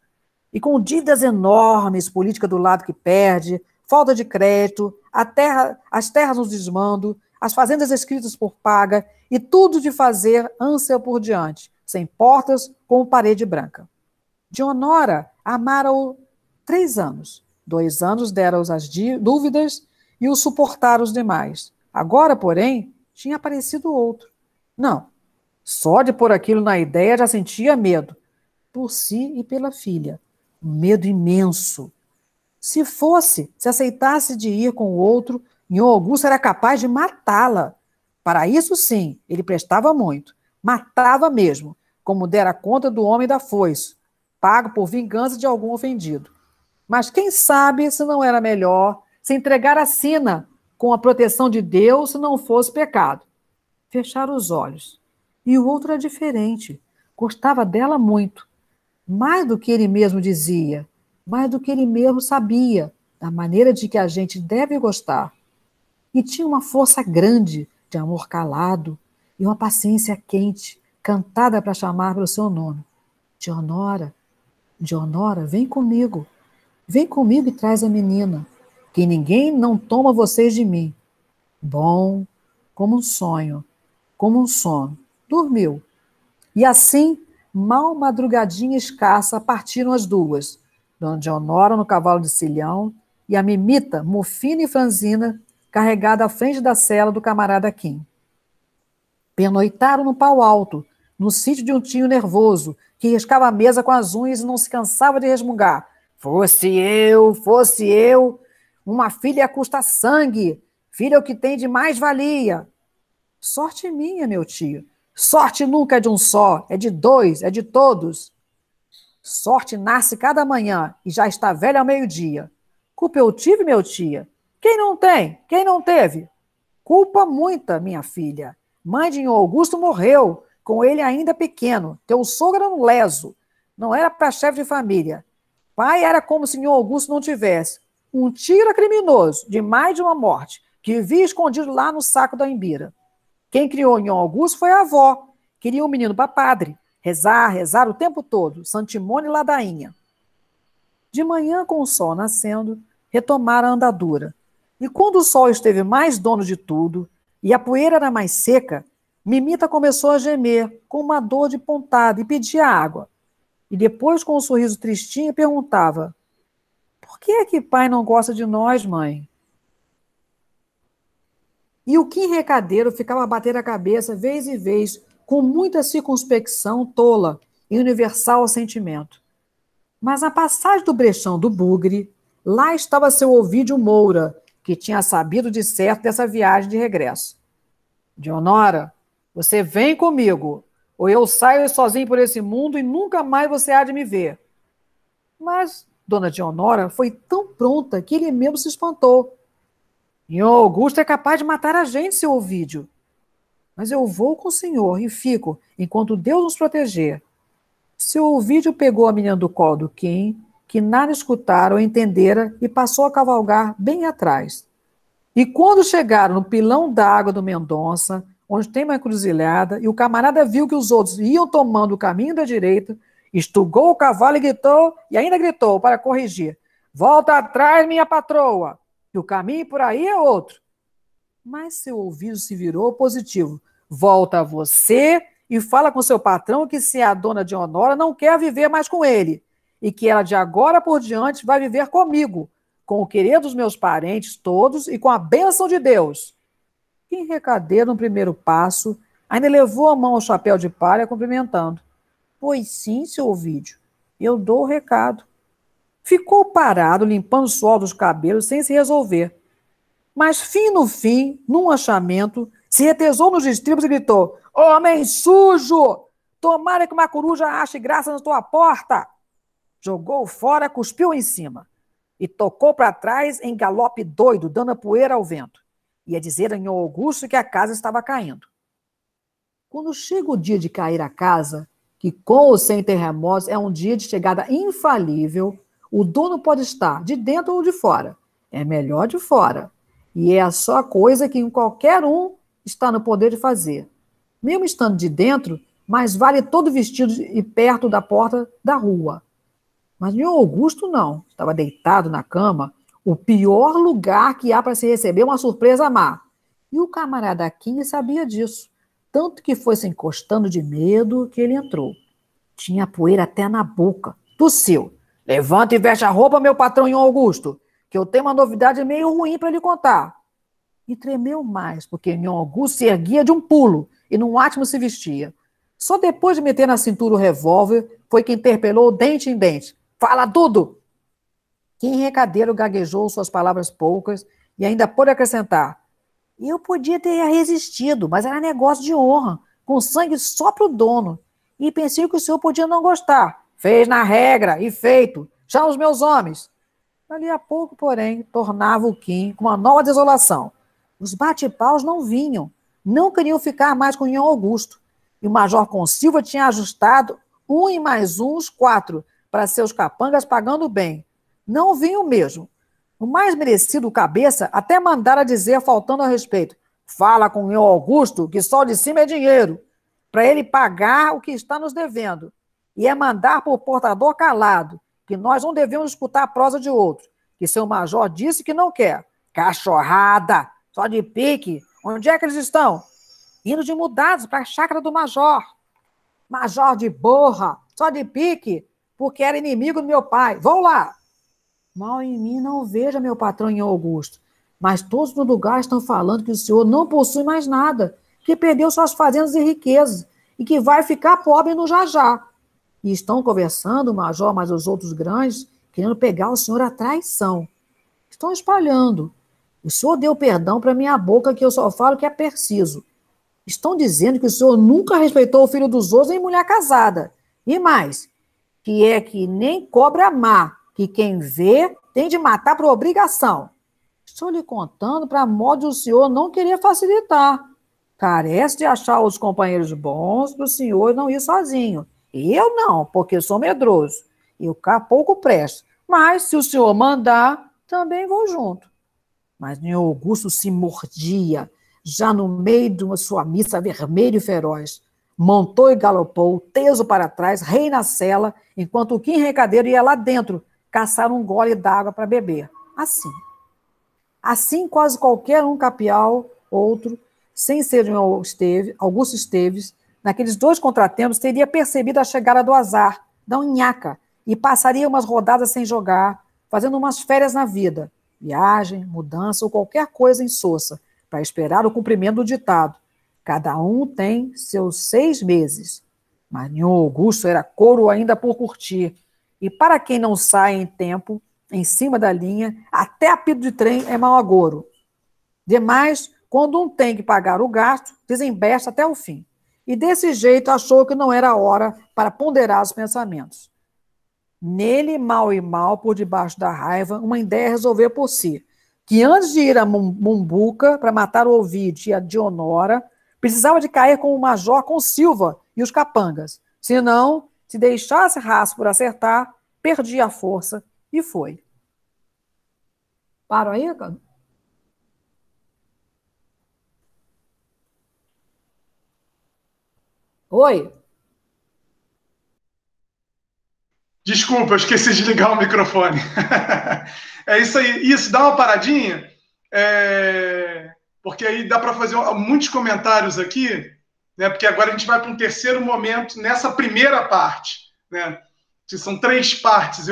E com dívidas enormes, política do lado que perde, falta de crédito, as terras no desmando, as fazendas escritas por paga e tudo de fazer ânsia por diante, sem portas, com parede branca. Dionora amara-o 3 anos. 2 anos deram-os as dúvidas e o suportaram os demais. Agora, porém, tinha aparecido outro. Não, só de pôr aquilo na ideia já sentia medo, por si e pela filha. Um medo imenso. Se aceitasse de ir com o outro, Nhô Augusto era capaz de matá-la. Para isso, sim, ele prestava muito. Matava mesmo, como dera conta do homem da foice, pago por vingança de algum ofendido. Mas quem sabe se não era melhor se entregar a sina com a proteção de Deus se não fosse pecado. Fechar os olhos. E o outro era diferente. Gostava dela muito. Mais do que ele mesmo dizia, mais do que ele mesmo sabia, da maneira de que a gente deve gostar. E tinha uma força grande de amor calado e uma paciência quente, cantada para chamar pelo seu nome. Dionora, Dionora, vem comigo. Vem comigo e traz a menina, que ninguém não toma vocês de mim. Bom, como um sonho, como um sono. Dormiu. E assim, mal madrugadinha escassa, partiram as duas. Dona Dionora no cavalo de Cilhão e a Mimita, mofina e franzina, carregada à frente da cela do camarada Kim. Pernoitaram no pau alto, no sítio de um tio nervoso, que riscava a mesa com as unhas e não se cansava de resmungar. Fosse eu, uma filha custa sangue, filha é o que tem de mais valia. Sorte minha, meu tio. Sorte nunca é de um só, é de 2, é de todos. Sorte nasce cada manhã e já está velha ao meio-dia. Culpa eu tive, meu tia. Quem não tem? Quem não teve? Culpa muita, minha filha. Mãe de Augusto morreu, com ele ainda pequeno. Teu sogro era um leso. Não era para chefe de família. Pai era como se Augusto não tivesse. Um tiro criminoso, de mais de uma morte, que vivia escondido lá no saco da Embira. Quem criou Augusto foi a avó. Queria um menino para padre. Rezar o tempo todo, santimônia e ladainha. De manhã, com o sol nascendo, retomaram a andadura. E quando o sol esteve mais dono de tudo, e a poeira era mais seca, Mimita começou a gemer, com uma dor de pontada, e pedia água. E depois, com um sorriso tristinho, perguntava: por que é que pai não gosta de nós, mãe? E o Kim Recadeiro ficava a bater a cabeça, vez e vez, com muita circunspecção tola e universal assentimento. Mas na passagem do brechão do Bugre, lá estava seu Ovídio Moura, que tinha sabido de certo dessa viagem de regresso. Dionora, você vem comigo, ou eu saio sozinho por esse mundo e nunca mais você há de me ver. Mas Dona Dionora foi tão pronta que ele mesmo se espantou. Nhô Augusto é capaz de matar a gente, seu Ovídio. Mas eu vou com o senhor e fico, enquanto Deus nos proteger. Seu Ovídio pegou a menina do colo do Kim, que nada escutara ou entendera, e passou a cavalgar bem atrás. E quando chegaram no pilão d'água do Mendonça, onde tem uma encruzilhada, e o camarada viu que os outros iam tomando o caminho da direita, estugou o cavalo e gritou, e ainda gritou para corrigir: volta atrás, minha patroa, que o caminho por aí é outro. Mas seu ouvido se virou positivo. Volta você e fala com seu patrão que se a dona Dionora não quer viver mais com ele, e que ela de agora por diante vai viver comigo, com o querer dos meus parentes todos e com a bênção de Deus. Kim Recadeiro, no primeiro passo, ainda levou a mão ao chapéu de palha, cumprimentando. Pois sim, seu Ovídio, eu dou o recado. Ficou parado, limpando o suor dos cabelos, sem se resolver. Mas, fim no fim, num achamento, se retesou nos estribos e gritou: homem sujo! Tomara que uma coruja ache graça na tua porta! Jogou fora, cuspiu em cima e tocou para trás em galope doido, dando a poeira ao vento. Ia dizer a Nhô Augusto que a casa estava caindo. Quando chega o dia de cair a casa, que com ou sem terremotos é um dia de chegada infalível, o dono pode estar de dentro ou de fora. É melhor de fora. E é a só coisa que qualquer um está no poder de fazer. Mesmo estando de dentro, mais vale todo vestido e perto da porta da rua. Mas Nhô Augusto não. Estava deitado na cama, o pior lugar que há para se receber uma surpresa má. E o camarada Kim sabia disso. Tanto que foi se encostando de medo que ele entrou. Tinha poeira até na boca. Tossiu. Levanta e veste a roupa, meu patrão Nhô Augusto, que eu tenho uma novidade meio ruim para lhe contar. E tremeu mais, porque Nhô Augusto se erguia de um pulo e num átimo se vestia. Só depois de meter na cintura o revólver foi que interpelou dente em dente. Fala tudo! Kim Recadeiro gaguejou suas palavras poucas e ainda pôde acrescentar. Eu podia ter resistido, mas era negócio de honra, com sangue só pro dono. E pensei que o senhor podia não gostar. Fez na regra e feito. Chama os meus homens. Dali a pouco, porém, tornava o Kim com uma nova desolação. Os bate-paus não vinham. Não queriam ficar mais com o Nhô Augusto. E o Major Consilva tinha ajustado 1 e mais 1, 4, para seus capangas pagando bem. Não vinham mesmo. O mais merecido cabeça até mandara dizer, faltando ao respeito, fala com o Nhô Augusto que só de cima é dinheiro, para ele pagar o que está nos devendo. E é mandar por portador calado, que nós não devemos escutar a prosa de outro, que seu major disse que não quer. Cachorrada, só de pique. Onde é que eles estão? Indo de mudados para a chácara do major. Major de borra, só de pique, porque era inimigo do meu pai. Vão lá. Mal em mim não veja, meu patrão Nhô Augusto, mas todos no lugar estão falando que o senhor não possui mais nada, que perdeu suas fazendas e riquezas, e que vai ficar pobre no já-já. E estão conversando, o major, mas os outros grandes, querendo pegar o senhor à traição. Estão espalhando. O senhor deu perdão para minha boca, que eu só falo que é preciso. Estão dizendo que o senhor nunca respeitou o filho dos outros em mulher casada. E mais, que é que nem cobra má, que quem vê tem de matar por obrigação. Estou lhe contando para modo de o senhor não querer facilitar. Carece de achar os companheiros bons para o senhor não ir sozinho. Eu não, porque sou medroso. Eu cá pouco presto. Mas, se o senhor mandar, também vou junto. Mas Nhô Augusto se mordia, já no meio de uma sua missa vermelho e feroz. Montou e galopou, teso para trás, rei na cela, enquanto o Kim Recadeiro ia lá dentro caçar um gole d'água para beber. Assim. Assim, quase qualquer um capial, outro, sem ser Augusto Esteves, naqueles 2 contratempos, teria percebido a chegada do azar, da unhaca, e passaria umas rodadas sem jogar, fazendo umas férias na vida, viagem, mudança ou qualquer coisa insossa, para esperar o cumprimento do ditado. Cada um tem seus 6 meses. Mas Nhô Augusto era couro ainda por curtir, e para quem não sai em tempo, em cima da linha, até apito de trem é mau agouro. Demais, quando um tem que pagar o gasto, desembesta até o fim. E desse jeito achou que não era hora para ponderar os pensamentos. Nele, mal e mal, por debaixo da raiva, uma ideia resolveu por si, que antes de ir a Mumbuca para matar o Ovídio e a Dionora, precisava de cair com o Major Consilva e os capangas. Senão, se deixasse rastro por acertar, perdia a força e foi. Paro aí, cara? Oi? Desculpa, eu esqueci de ligar o microfone. É isso aí. Isso, dá uma paradinha, porque aí dá para fazer muitos comentários aqui, né? Porque agora a gente vai para um terceiro momento nessa primeira parte, né? São 3 partes.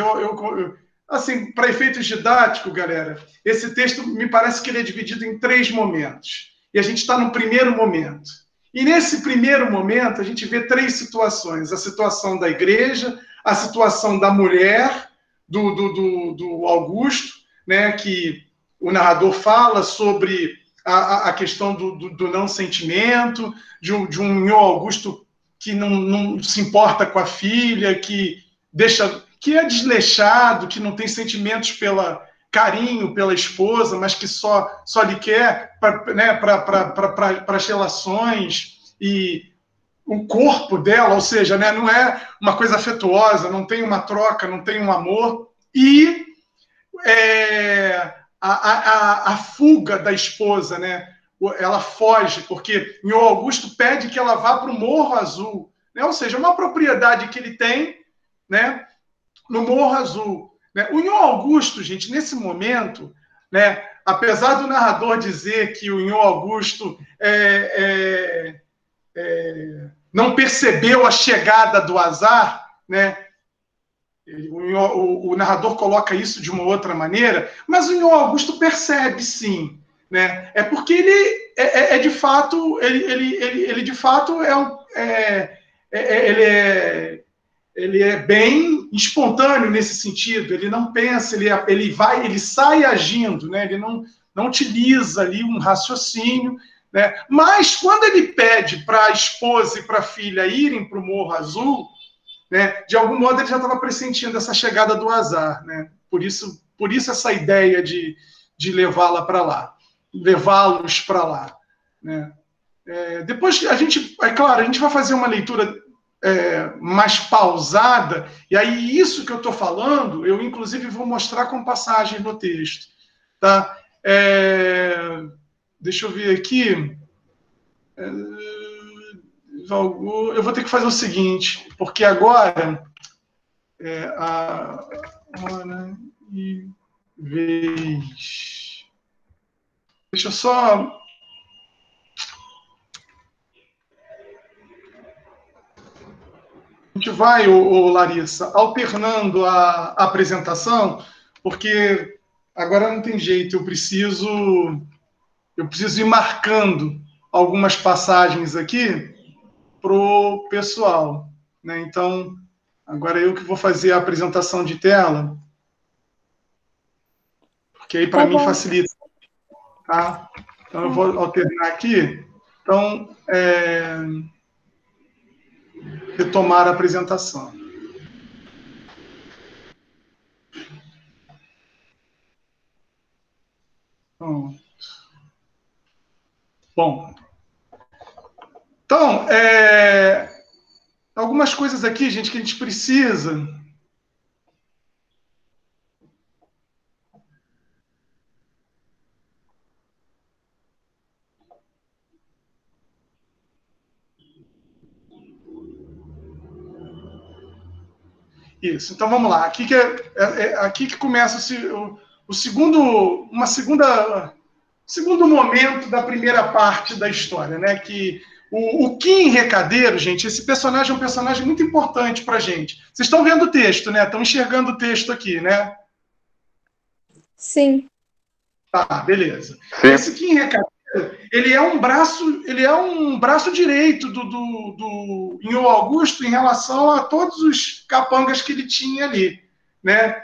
Assim, para efeitos didáticos, galera, esse texto me parece que ele é dividido em 3 momentos. E a gente está no primeiro momento. E nesse primeiro momento, a gente vê 3 situações. A situação da igreja, a situação da mulher, do Augusto, né, que o narrador fala sobre a questão do não sentimento, de um Nhô Augusto que não se importa com a filha, que é desleixado, que não tem sentimentos pela carinho pela esposa, mas que só lhe quer para as relações e o corpo dela, ou seja, né, não é uma coisa afetuosa, não tem uma troca, não tem um amor. E a fuga da esposa, né? Ela foge, porque Nhô Augusto pede que ela vá para o Morro Azul, né? Ou seja, uma propriedade que ele tem, né, no Morro Azul. Né? O Nhô Augusto, gente, nesse momento, né, apesar do narrador dizer que o Nhô Augusto não percebeu a chegada do azar, né? O narrador coloca isso de uma outra maneira, mas o Nhô Augusto percebe, sim, né? É porque ele de fato, ele de fato ele é bem espontâneo nesse sentido. Ele não pensa, ele sai agindo, né? Ele não utiliza ali um raciocínio, né? Mas quando ele pede para a esposa e para a filha irem para o Morro Azul, né, de algum modo ele já estava pressentindo essa chegada do azar, né? Por isso essa ideia de levá-la para lá, levá-los para lá, né? Depois a gente vai fazer uma leitura mais pausada, e aí isso que eu estou falando, eu inclusive vou mostrar com passagem no texto, tá? Deixa eu ver aqui. Eu vou ter que fazer o seguinte, porque agora a hora e vez. Deixa eu só. A gente vai, Larissa, alternando a apresentação, porque agora não tem jeito, eu preciso ir marcando algumas passagens aqui para o pessoal, né? Então, agora eu que vou fazer a apresentação de tela, porque aí para mim facilita, tá? Então eu vou alternar aqui. Então, retomar a apresentação. Pronto. Bom, então, algumas coisas aqui, gente, que a gente precisa. Isso, então vamos lá. Aqui que começa o segundo momento da primeira parte da história, né? Que o Kim Recadeiro, gente, esse personagem é um personagem muito importante para a gente. Vocês estão vendo o texto, né? Estão enxergando o texto aqui, né? Sim. Tá, beleza. Sim. Esse Kim Recadeiro, ele é um braço direito do Nhô Augusto em relação a todos os capangas que ele tinha ali, né?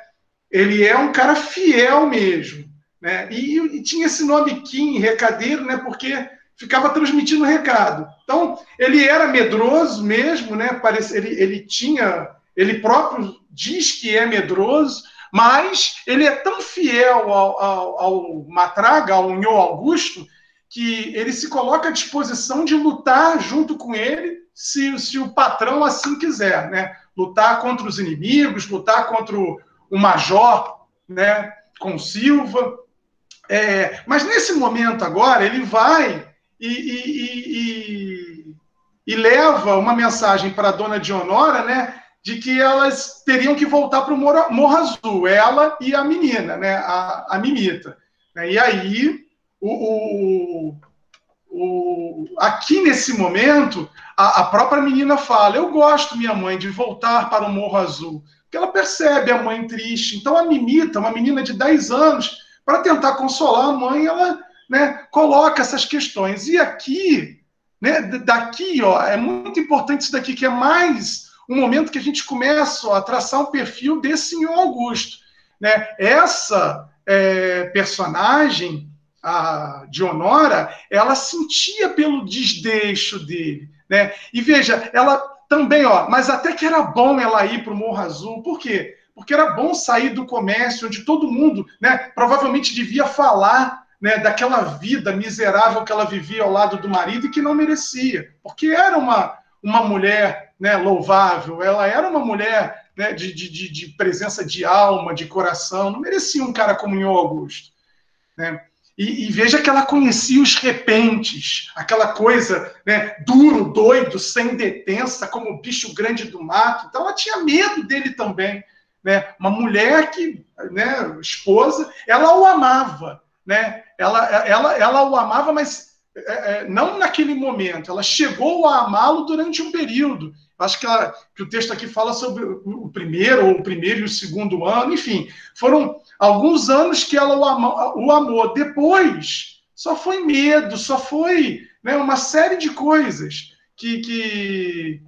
Ele é um cara fiel mesmo, né? E tinha esse nome Kim, Recadeiro, né? Porque ficava transmitindo recado. Então, ele era medroso mesmo, né? Ele próprio diz que é medroso, mas ele é tão fiel ao Matraga, ao Nhô Augusto, que ele se coloca à disposição de lutar junto com ele, se o patrão assim quiser, né? Lutar contra os inimigos, lutar contra o Major, né? Com Silva. Mas nesse momento agora, ele vai e leva uma mensagem para a dona Dionora, né? De que elas teriam que voltar para o Morro Azul, ela e a menina, né? A Mimita. E aí, aqui nesse momento, a própria menina fala: eu gosto, minha mãe, de voltar para o Morro Azul. Porque ela percebe a mãe triste. Então a Mimita, uma menina de 10 anos, para tentar consolar a mãe, ela, né, coloca essas questões. E aqui, né, daqui, ó, é muito importante isso daqui, que é mais um momento que a gente começa a traçar um perfil desse Nhô Augusto, né? Essa personagem, a Dionora, ela sentia pelo desdeixo dele, né? E veja, ela também, ó, mas até que era bom ela ir para o Morro Azul. Por quê? porque era bom sair do comércio, onde todo mundo, né, provavelmente devia falar, né, daquela vida miserável que ela vivia ao lado do marido e que não merecia, porque era uma mulher, né, louvável, ela era uma mulher, né, de presença de alma, de coração, não merecia um cara como Nhô Augusto, né? E veja que ela conhecia os repentes, aquela coisa, né, duro, doido, sem detença, como o bicho grande do mato. Então ela tinha medo dele também, né? Uma mulher que, né, esposa, ela o amava, né? Ela o amava, mas não naquele momento. Ela chegou a amá-lo durante um período. Acho que o texto aqui fala sobre o primeiro e o segundo ano, enfim, foram alguns anos que ela o amou. Depois, só foi medo, só foi, né, uma série de coisas que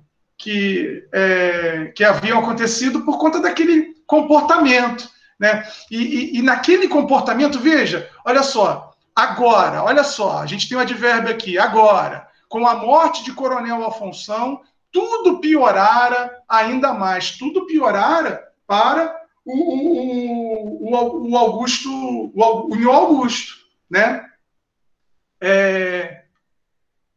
haviam acontecido por conta daquele comportamento, né? E naquele comportamento, veja, olha só, agora, olha só, a gente tem um advérbio aqui, agora, com a morte de Coronel Afonso, tudo piorara ainda mais, tudo piorara para o Augusto, o Nhô Augusto, né?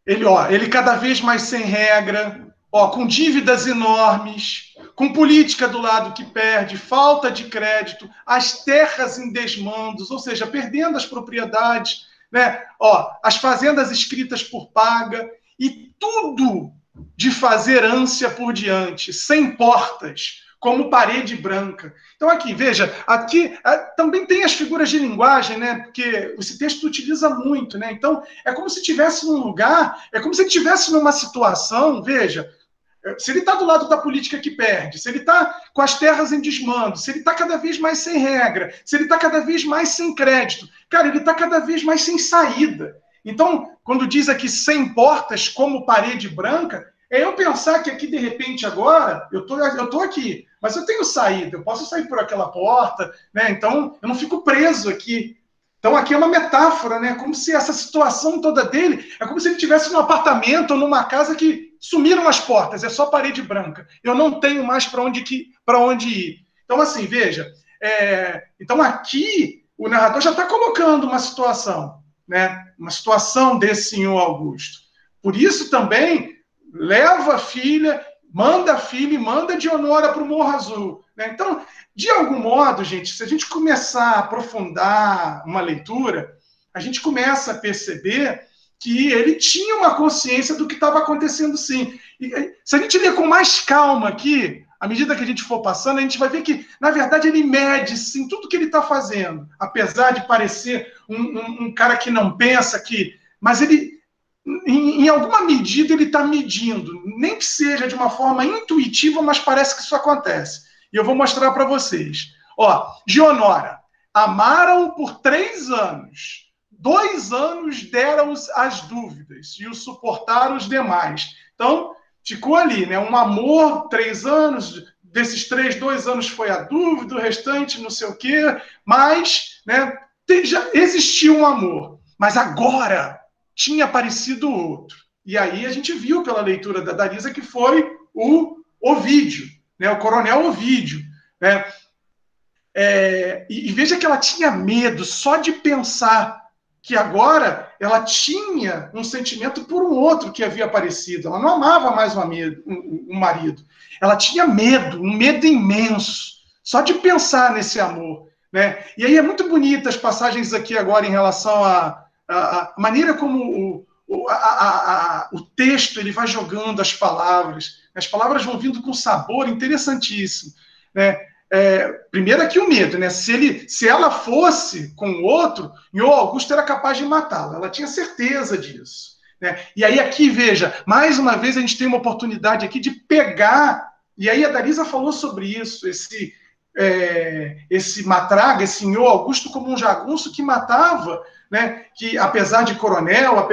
Ele cada vez mais sem regra, com dívidas enormes, com política do lado que perde, falta de crédito, as terras em desmandos, ou seja, perdendo as propriedades, né? As fazendas escritas por paga, e tudo de fazer ânsia por diante, sem portas, como parede branca. Então aqui, veja, aqui também tem as figuras de linguagem, né? Porque esse texto utiliza muito, né? Então é como se estivesse num lugar, é como se ele estivesse numa situação, veja, se ele está do lado da política que perde, se ele está com as terras em desmando, se ele está cada vez mais sem regra, se ele está cada vez mais sem crédito, cara, ele está cada vez mais sem saída. Então, quando diz aqui sem portas como parede branca, é eu pensar que aqui, de repente, agora, eu tô aqui, mas eu tenho saída, eu posso sair por aquela porta, né? Então, eu não fico preso aqui. Então, aqui é uma metáfora, né? Como se essa situação toda dele, é como se ele estivesse num apartamento ou numa casa que sumiram as portas, é só parede branca. Eu não tenho mais para onde ir. Então, assim, veja, então aqui o narrador já está colocando uma situação, né? Uma situação desse senhor Augusto. Por isso também leva a filha, manda e manda Dionora para o Morro Azul, né? Então, de algum modo, gente, se a gente começar a aprofundar uma leitura, a gente começa a perceber que ele tinha uma consciência do que estava acontecendo, sim. E, se a gente ler com mais calma aqui, à medida que a gente for passando, a gente vai ver que, na verdade, ele mede, sim, tudo que ele está fazendo. Apesar de parecer um cara que não pensa, mas ele, em alguma medida, ele está medindo. Nem que seja de uma forma intuitiva, mas parece que isso acontece. E eu vou mostrar para vocês. Dionora, amaram-o por 3 anos. 2 anos deram-os as dúvidas e o suportaram os demais. Então, ficou ali, né? Um amor, 3 anos, desses 2 anos foi a dúvida, o restante não sei o quê, mas, né, já existia um amor. Mas agora tinha aparecido outro. E aí a gente viu pela leitura da Darisa que foi o Ovídio, né? O coronel Ovídio, né? E veja que ela tinha medo só de pensar que agora ela tinha um sentimento por um outro que havia aparecido. Ela não amava mais o marido. Ela tinha medo, um medo imenso, só de pensar nesse amor, né? E aí é muito bonita as passagens aqui agora em relação à maneira como o texto ele vai jogando as palavras vão vindo com sabor interessantíssimo, né? Primeiro aqui o medo, né? Se ela fosse com o outro, Nhô Augusto era capaz de matá-la. Ela tinha certeza disso, né? E aí aqui, veja, mais uma vez a gente tem uma oportunidade aqui de pegar, e aí a Darisa falou sobre isso, esse matraga, esse Nhô Augusto como um jagunço que matava, né, que apesar de coronel,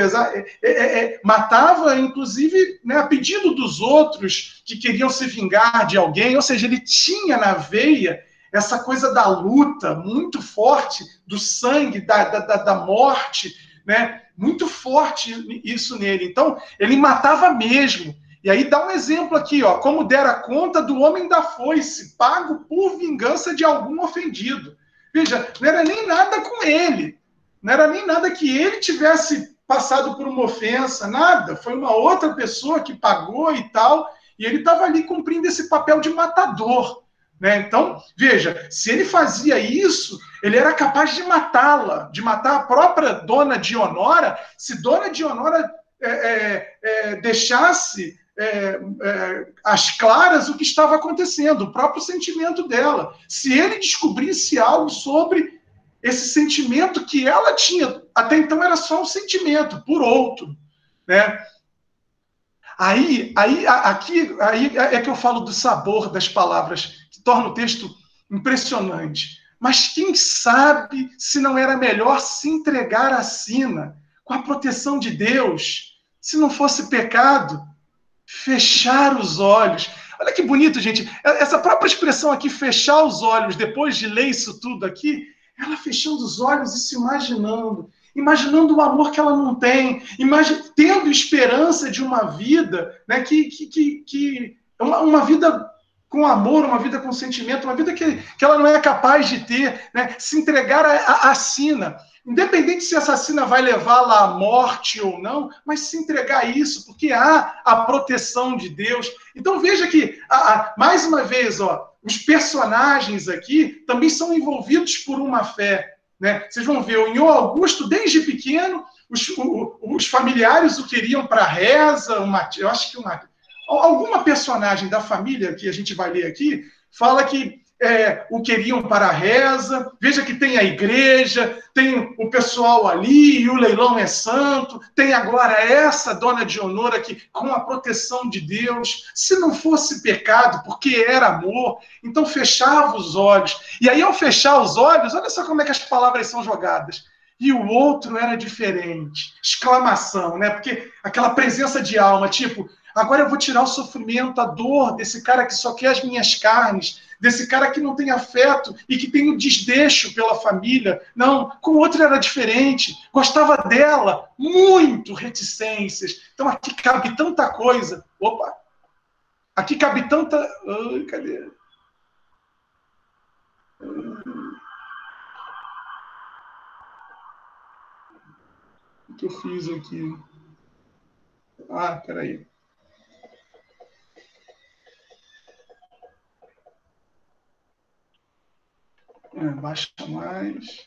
matava, inclusive, né, a pedido dos outros que queriam se vingar de alguém, ou seja, ele tinha na veia essa coisa da luta muito forte, do sangue, da morte, né, muito forte isso nele. Então, ele matava mesmo. E aí dá um exemplo aqui, ó, como dera conta do homem da foice, pago por vingança de algum ofendido. Veja, não era nem nada com ele, não era nem nada que ele tivesse passado por uma ofensa, nada. Foi uma outra pessoa que pagou e tal, e ele estava ali cumprindo esse papel de matador. Né? Então, veja, se ele fazia isso, ele era capaz de matá-la, de matar a própria dona Dionora, se dona Dionora deixasse às claras o que estava acontecendo, o próprio sentimento dela. Se ele descobrisse algo sobre esse sentimento que ela tinha, até então era só um sentimento, por outro, né? Aí é que eu falo do sabor das palavras, que torna o texto impressionante. Mas quem sabe se não era melhor se entregar à sina, com a proteção de Deus, se não fosse pecado, fechar os olhos. Olha que bonito, gente. Essa própria expressão aqui, fechar os olhos, depois de ler isso tudo aqui, ela fechando os olhos e se imaginando o amor que ela não tem, tendo esperança de uma vida, né, uma vida com amor, uma vida com sentimento, uma vida que ela não é capaz de ter, né, se entregar à sina. Independente se essa sina vai levá-la à morte ou não, mas se entregar a isso, porque há a proteção de Deus. Então veja que, mais uma vez, ó, os personagens aqui também são envolvidos por uma fé. Né? Vocês vão ver, o Nhô Augusto, desde pequeno, os familiares o queriam para a reza, eu acho que alguma personagem da família que a gente vai ler aqui fala que o queriam para a reza. Veja que tem a igreja, tem o pessoal ali, e o leilão é santo, tem agora essa dona Dionora que, com a proteção de Deus, se não fosse pecado, porque era amor, então fechava os olhos. E aí, ao fechar os olhos, olha só como é que as palavras são jogadas. E o outro era diferente. Exclamação, né? Porque aquela presença de alma, tipo, agora eu vou tirar o sofrimento, a dor desse cara que só quer as minhas carnes, desse cara que não tem afeto e que tem o desdeixo pela família. Não, com o outro era diferente. Gostava dela, muito reticências. Então aqui cabe tanta coisa. Opa! Aqui cabe tanta... Ai, cadê? O que eu fiz aqui? Ah, peraí. Baixa mais.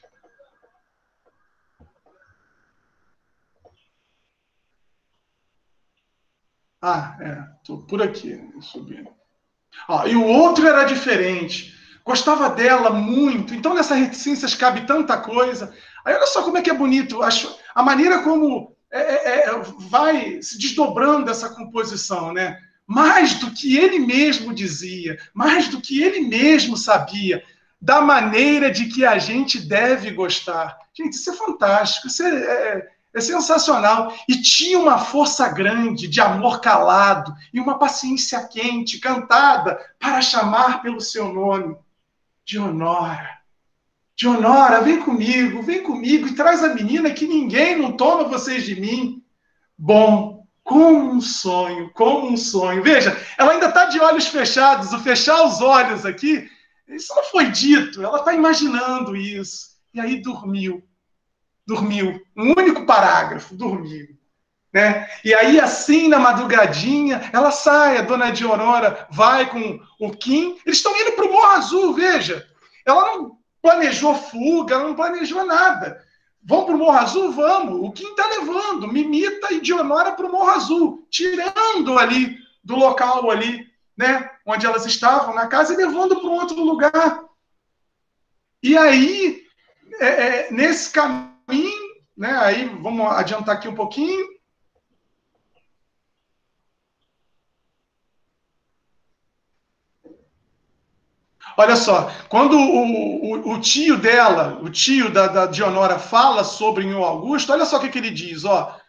Estou por aqui, subindo. E o outro era diferente. Gostava dela muito. Então, nessas reticências cabe tanta coisa. Aí, olha só como é que é bonito. A maneira como vai se desdobrando essa composição, né? Mais do que ele mesmo dizia, mais do que ele mesmo sabia, da maneira de que a gente deve gostar. Gente, isso é fantástico, isso é sensacional. E tinha uma força grande de amor calado e uma paciência quente, cantada, para chamar pelo seu nome. Dionora, Dionora, vem comigo e traz a menina que ninguém não toma vocês de mim. Bom, como um sonho, como um sonho. Veja, ela ainda está de olhos fechados, o fechar os olhos aqui, isso não foi dito, ela está imaginando isso. E aí dormiu. Um único parágrafo, dormiu. Né? E aí, assim, na madrugadinha, ela sai, a dona Dionora vai com o Kim, eles estão indo para o Morro Azul, veja. Ela não planejou fuga, ela não planejou nada. Vão para o Morro Azul? Vamos. O Kim está levando Mimita e Dionora para o Morro Azul, tirando ali do local ali, né, onde elas estavam na casa e levando para um outro lugar. E aí, nesse caminho, né, aí vamos adiantar aqui um pouquinho. Olha só, quando o tio dela, o tio da Dionora fala sobre Nhô Augusto, olha só o que ele diz, ó.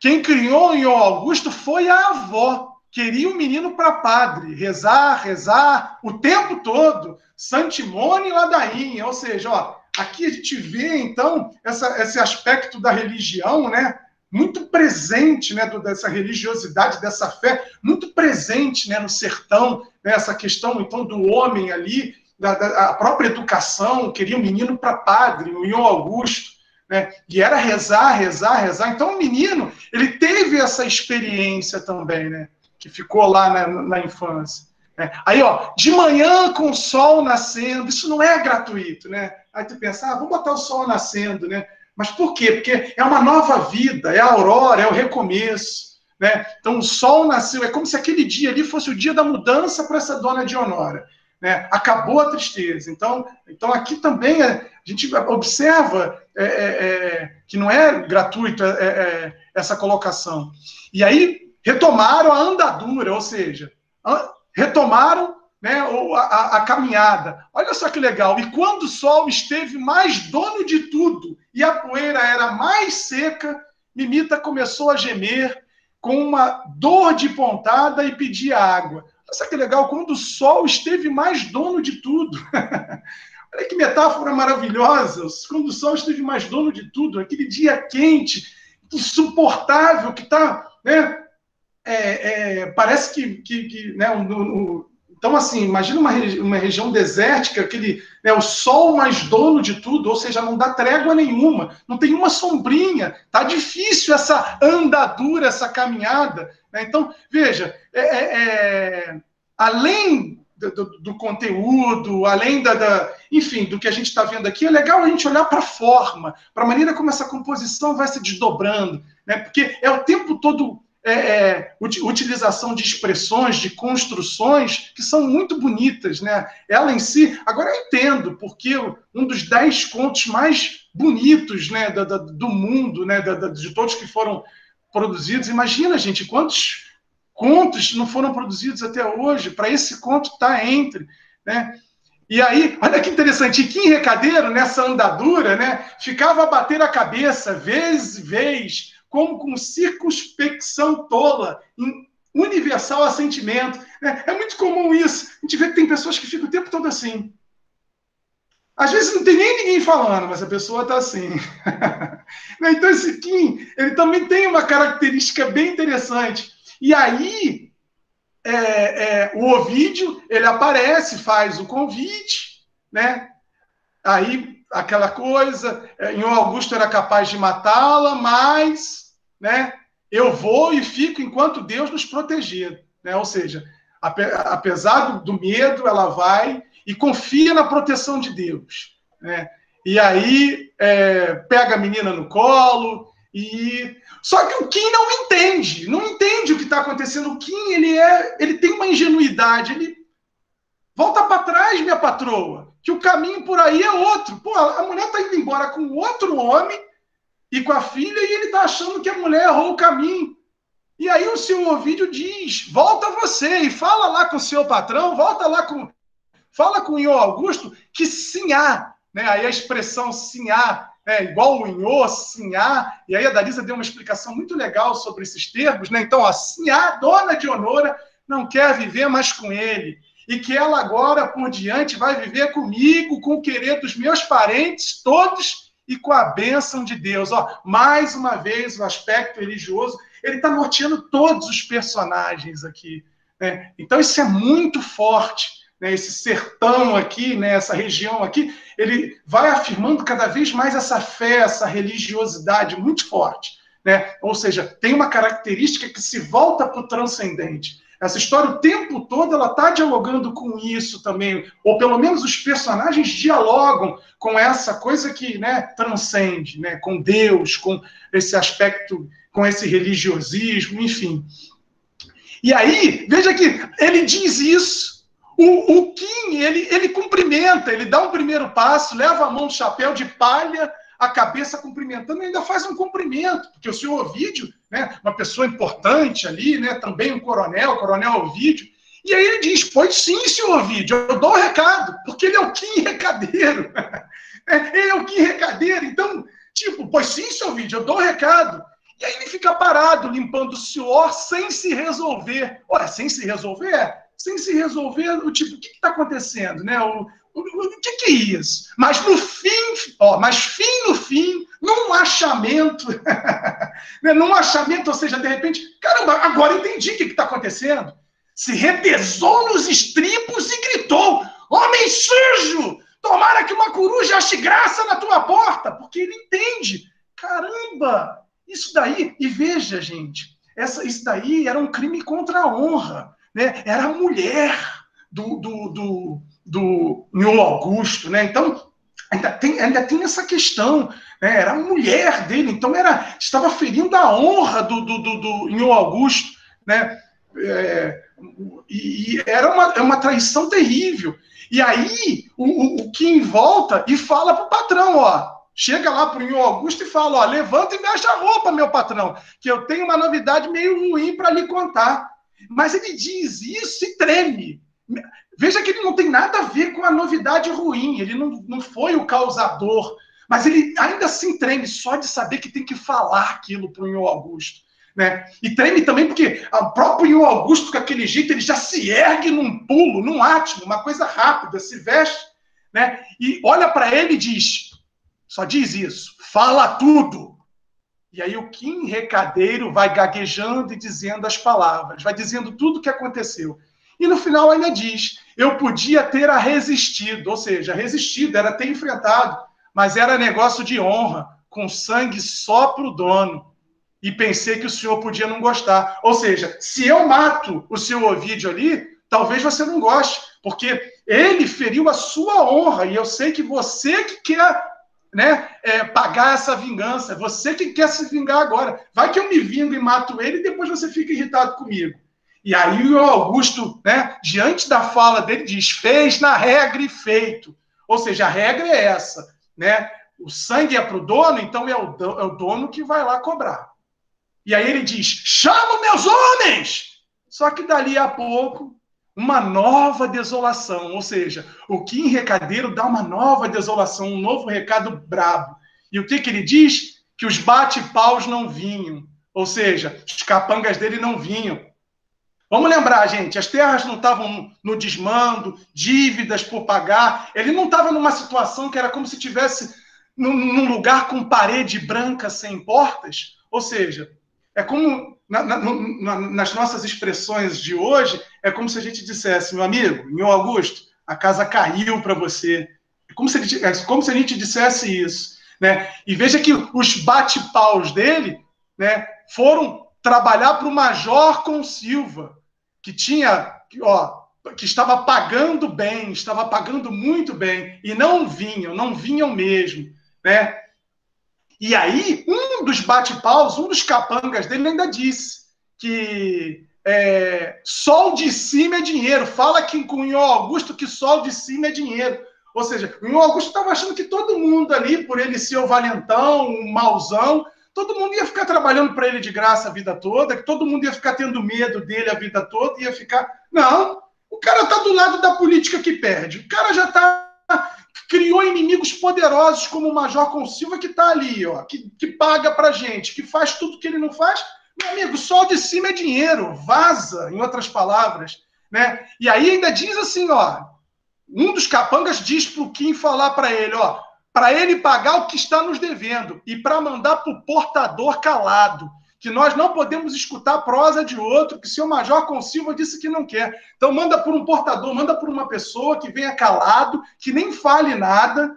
Quem criou Nhô Augusto foi a avó. Queria o menino para padre, rezar o tempo todo, santimônia e ladainha. Ou seja, ó, aqui a gente vê, então, esse aspecto da religião, né? muito presente, né, dessa religiosidade, dessa fé, muito presente, né, no sertão, né, essa questão, então, do homem ali, a própria educação, queria um menino para padre, o Ion Augusto, né, e era rezar, rezar, rezar. Então, o menino, ele teve essa experiência também, né, que ficou lá na infância. Aí, ó, de manhã com o sol nascendo, isso não é gratuito, né? Aí tu pensa, vamos botar o sol nascendo, né? Mas por quê? Porque é uma nova vida, é a aurora, é o recomeço, né? Então o sol nasceu, é como se aquele dia ali fosse o dia da mudança para essa dona Dionora, né? Acabou a tristeza. Então aqui também a gente observa que não é gratuito essa colocação. E aí retomaram a andadura, ou seja, retomaram, né, a caminhada. Olha só que legal. E quando o sol esteve mais dono de tudo e a poeira era mais seca, Mimita começou a gemer com uma dor de pontada e pedir água. Olha só que legal. Quando o sol esteve mais dono de tudo. Olha que metáfora maravilhosa. Quando o sol esteve mais dono de tudo, aquele dia quente, insuportável, que está... né, parece que né, então, assim, imagina uma região desértica, né, o sol mais dono de tudo, ou seja, não dá trégua nenhuma, não tem uma sombrinha, tá difícil essa andadura, essa caminhada, né? Então, veja, além do conteúdo, além enfim, do que a gente está vendo aqui, é legal a gente olhar para a forma, para a maneira como essa composição vai se desdobrando, né? Porque é o tempo todo utilização de expressões, de construções que são muito bonitas, né? Ela em si, agora eu entendo, porque um dos 10 contos mais bonitos, né, do mundo, né, de todos que foram produzidos, imagina, gente, quantos contos não foram produzidos até hoje, para esse conto estar entre, né? E aí, olha que interessante, Kim Recadeiro, nessa andadura, né, ficava a bater a cabeça, vez e vez, como com circunspecção tola, em universal assentimento. É muito comum isso. A gente vê que tem pessoas que ficam o tempo todo assim. Às vezes não tem nem ninguém falando, mas a pessoa está assim. Então esse Kim, ele também tem uma característica bem interessante. E aí, o Ovídio, ele aparece, faz o convite, né? Aí, aquela coisa, Ion Augusto era capaz de matá-la, mas, né, eu vou e fico enquanto Deus nos proteger, né? Ou seja, apesar do medo, ela vai e confia na proteção de Deus, né? E aí pega a menina no colo só que o Kim não entende o que está acontecendo. O Kim, ele tem uma ingenuidade, ele volta para trás, minha patroa, que o caminho por aí é outro. Pô, a mulher está indo embora com outro homem e com a filha, e ele está achando que a mulher errou o caminho. E aí o seu Ovídio diz, volta você e fala lá com o seu patrão, fala com o Ion Augusto, que sim há, né? Aí a expressão sim há, igual o Inhô, sim há, e aí a Dalisa deu uma explicação muito legal sobre esses termos, né? Então, sim há, dona Dionora não quer viver mais com ele, e que ela agora, por diante, vai viver comigo, com o querer dos meus parentes, todos, e com a bênção de Deus. Ó, mais uma vez, o aspecto religioso, ele está norteando todos os personagens aqui, né? Então, isso é muito forte, né? Esse sertão aqui, né? Essa região aqui, ele vai afirmando cada vez mais essa fé, essa religiosidade muito forte, né? Ou seja, tem uma característica que se volta para o transcendente. Essa história, o tempo todo, ela está dialogando com isso também, ou pelo menos os personagens dialogam com essa coisa que, né, transcende, né, com Deus, com esse aspecto, com esse religiosismo, enfim. E aí, veja que ele diz isso, o Kim, ele cumprimenta, ele dá um primeiro passo, leva a mão no chapéu de palha, a cabeça cumprimentando, ainda faz um cumprimento, porque o senhor Ovídio, né, uma pessoa importante ali, né, também um coronel Ovídio, e aí ele diz, pois sim, senhor Ovídio, eu dou o recado, porque ele é o Kim Recadeiro, ele é o Kim Recadeiro, então, tipo, pois sim, senhor Ovídio, eu dou o recado, e aí ele fica parado, limpando o suor, sem se resolver. Ora, sem se resolver, sem se resolver, o tipo, o que está acontecendo, né? O que é isso? Mas no fim, num achamento, né? Num achamento, ou seja, de repente, caramba, agora entendi o que está acontecendo. Se retesou nos estribos e gritou: homem sujo, tomara que uma coruja ache graça na tua porta, porque ele entende. Caramba, isso daí, e veja, gente, isso daí era um crime contra a honra, né? Era a mulher do Nilo Augusto, né? Então, ainda tem essa questão, né? Era a mulher dele, então estava ferindo a honra do Nilo Augusto, né? E era uma traição terrível. E aí, o Kim volta e fala para o patrão, ó, chega lá para o Nilo Augusto e fala, ó, levanta e mexe a roupa, meu patrão, que eu tenho uma novidade meio ruim para lhe contar. Mas ele diz isso e treme. Veja que ele não tem nada a ver com a novidade ruim, ele não foi o causador, mas ele ainda assim treme só de saber que tem que falar aquilo para o Nilo Augusto, né? E treme também porque o próprio Nilo Augusto, com aquele jeito, ele já se ergue num pulo, num átimo, uma coisa rápida, se veste, né? E olha para ele e diz, só diz isso, fala tudo. E aí o Kim Recadeiro vai gaguejando e dizendo as palavras, vai dizendo tudo o que aconteceu. E no final ainda diz, eu podia ter resistido, ou seja, resistido, era ter enfrentado, mas era negócio de honra, com sangue só para o dono. E pensei que o senhor podia não gostar. Ou seja, se eu mato o seu Ovídio ali, talvez você não goste, porque ele feriu a sua honra, e eu sei que você que quer, né, pagar essa vingança, você que quer se vingar agora. Vai que eu me vingo e mato ele, e depois você fica irritado comigo. E aí o Augusto, né, diante da fala dele, diz, fez na regra e feito. Ou seja, a regra é essa, né? O sangue é para o dono, então é o dono que vai lá cobrar. E aí ele diz, chama meus homens! Só que dali a pouco, uma nova desolação. Ou seja, o Kim Recadeiro dá uma nova desolação, um novo recado brabo. E o que ele diz? Que os bate-paus não vinham. Ou seja, os capangas dele não vinham. Vamos lembrar, gente, as terras não estavam no desmando, dívidas por pagar. Ele não estava numa situação que era como se estivesse num lugar com parede branca sem portas. Ou seja, é como, nas nossas expressões de hoje, é como se a gente dissesse, meu amigo, meu Augusto, a casa caiu para você. É como se a gente dissesse isso, né? E veja que os bate-paus dele, né, foram trabalhar para o Major Consilva, que estava pagando bem, estava pagando muito bem, e não vinham mesmo, né? E aí, um dos bate-paus, um dos capangas dele ainda disse que sol de cima é dinheiro. Fala que com o Nilo Augusto que sol de cima é dinheiro. Ou seja, o Nilo Augusto estava achando que todo mundo ali, por ele ser o valentão, o mauzão, todo mundo ia ficar trabalhando para ele de graça a vida toda, que todo mundo ia ficar tendo medo dele a vida toda, ia ficar... Não, o cara está do lado da política que perde. O cara já criou inimigos poderosos como o Major Consilva, que está ali, ó, que paga para gente, que faz tudo que ele não faz. Meu amigo, sol de cima é dinheiro, vaza, em outras palavras, né? E aí ainda diz assim, ó, um dos capangas diz para o Kim falar para ele, ó, para ele pagar o que está nos devendo e para mandar para o portador calado, que nós não podemos escutar a prosa de outro, que o seu Major Consilva disse que não quer. Então manda por um portador, manda por uma pessoa que venha calado, que nem fale nada,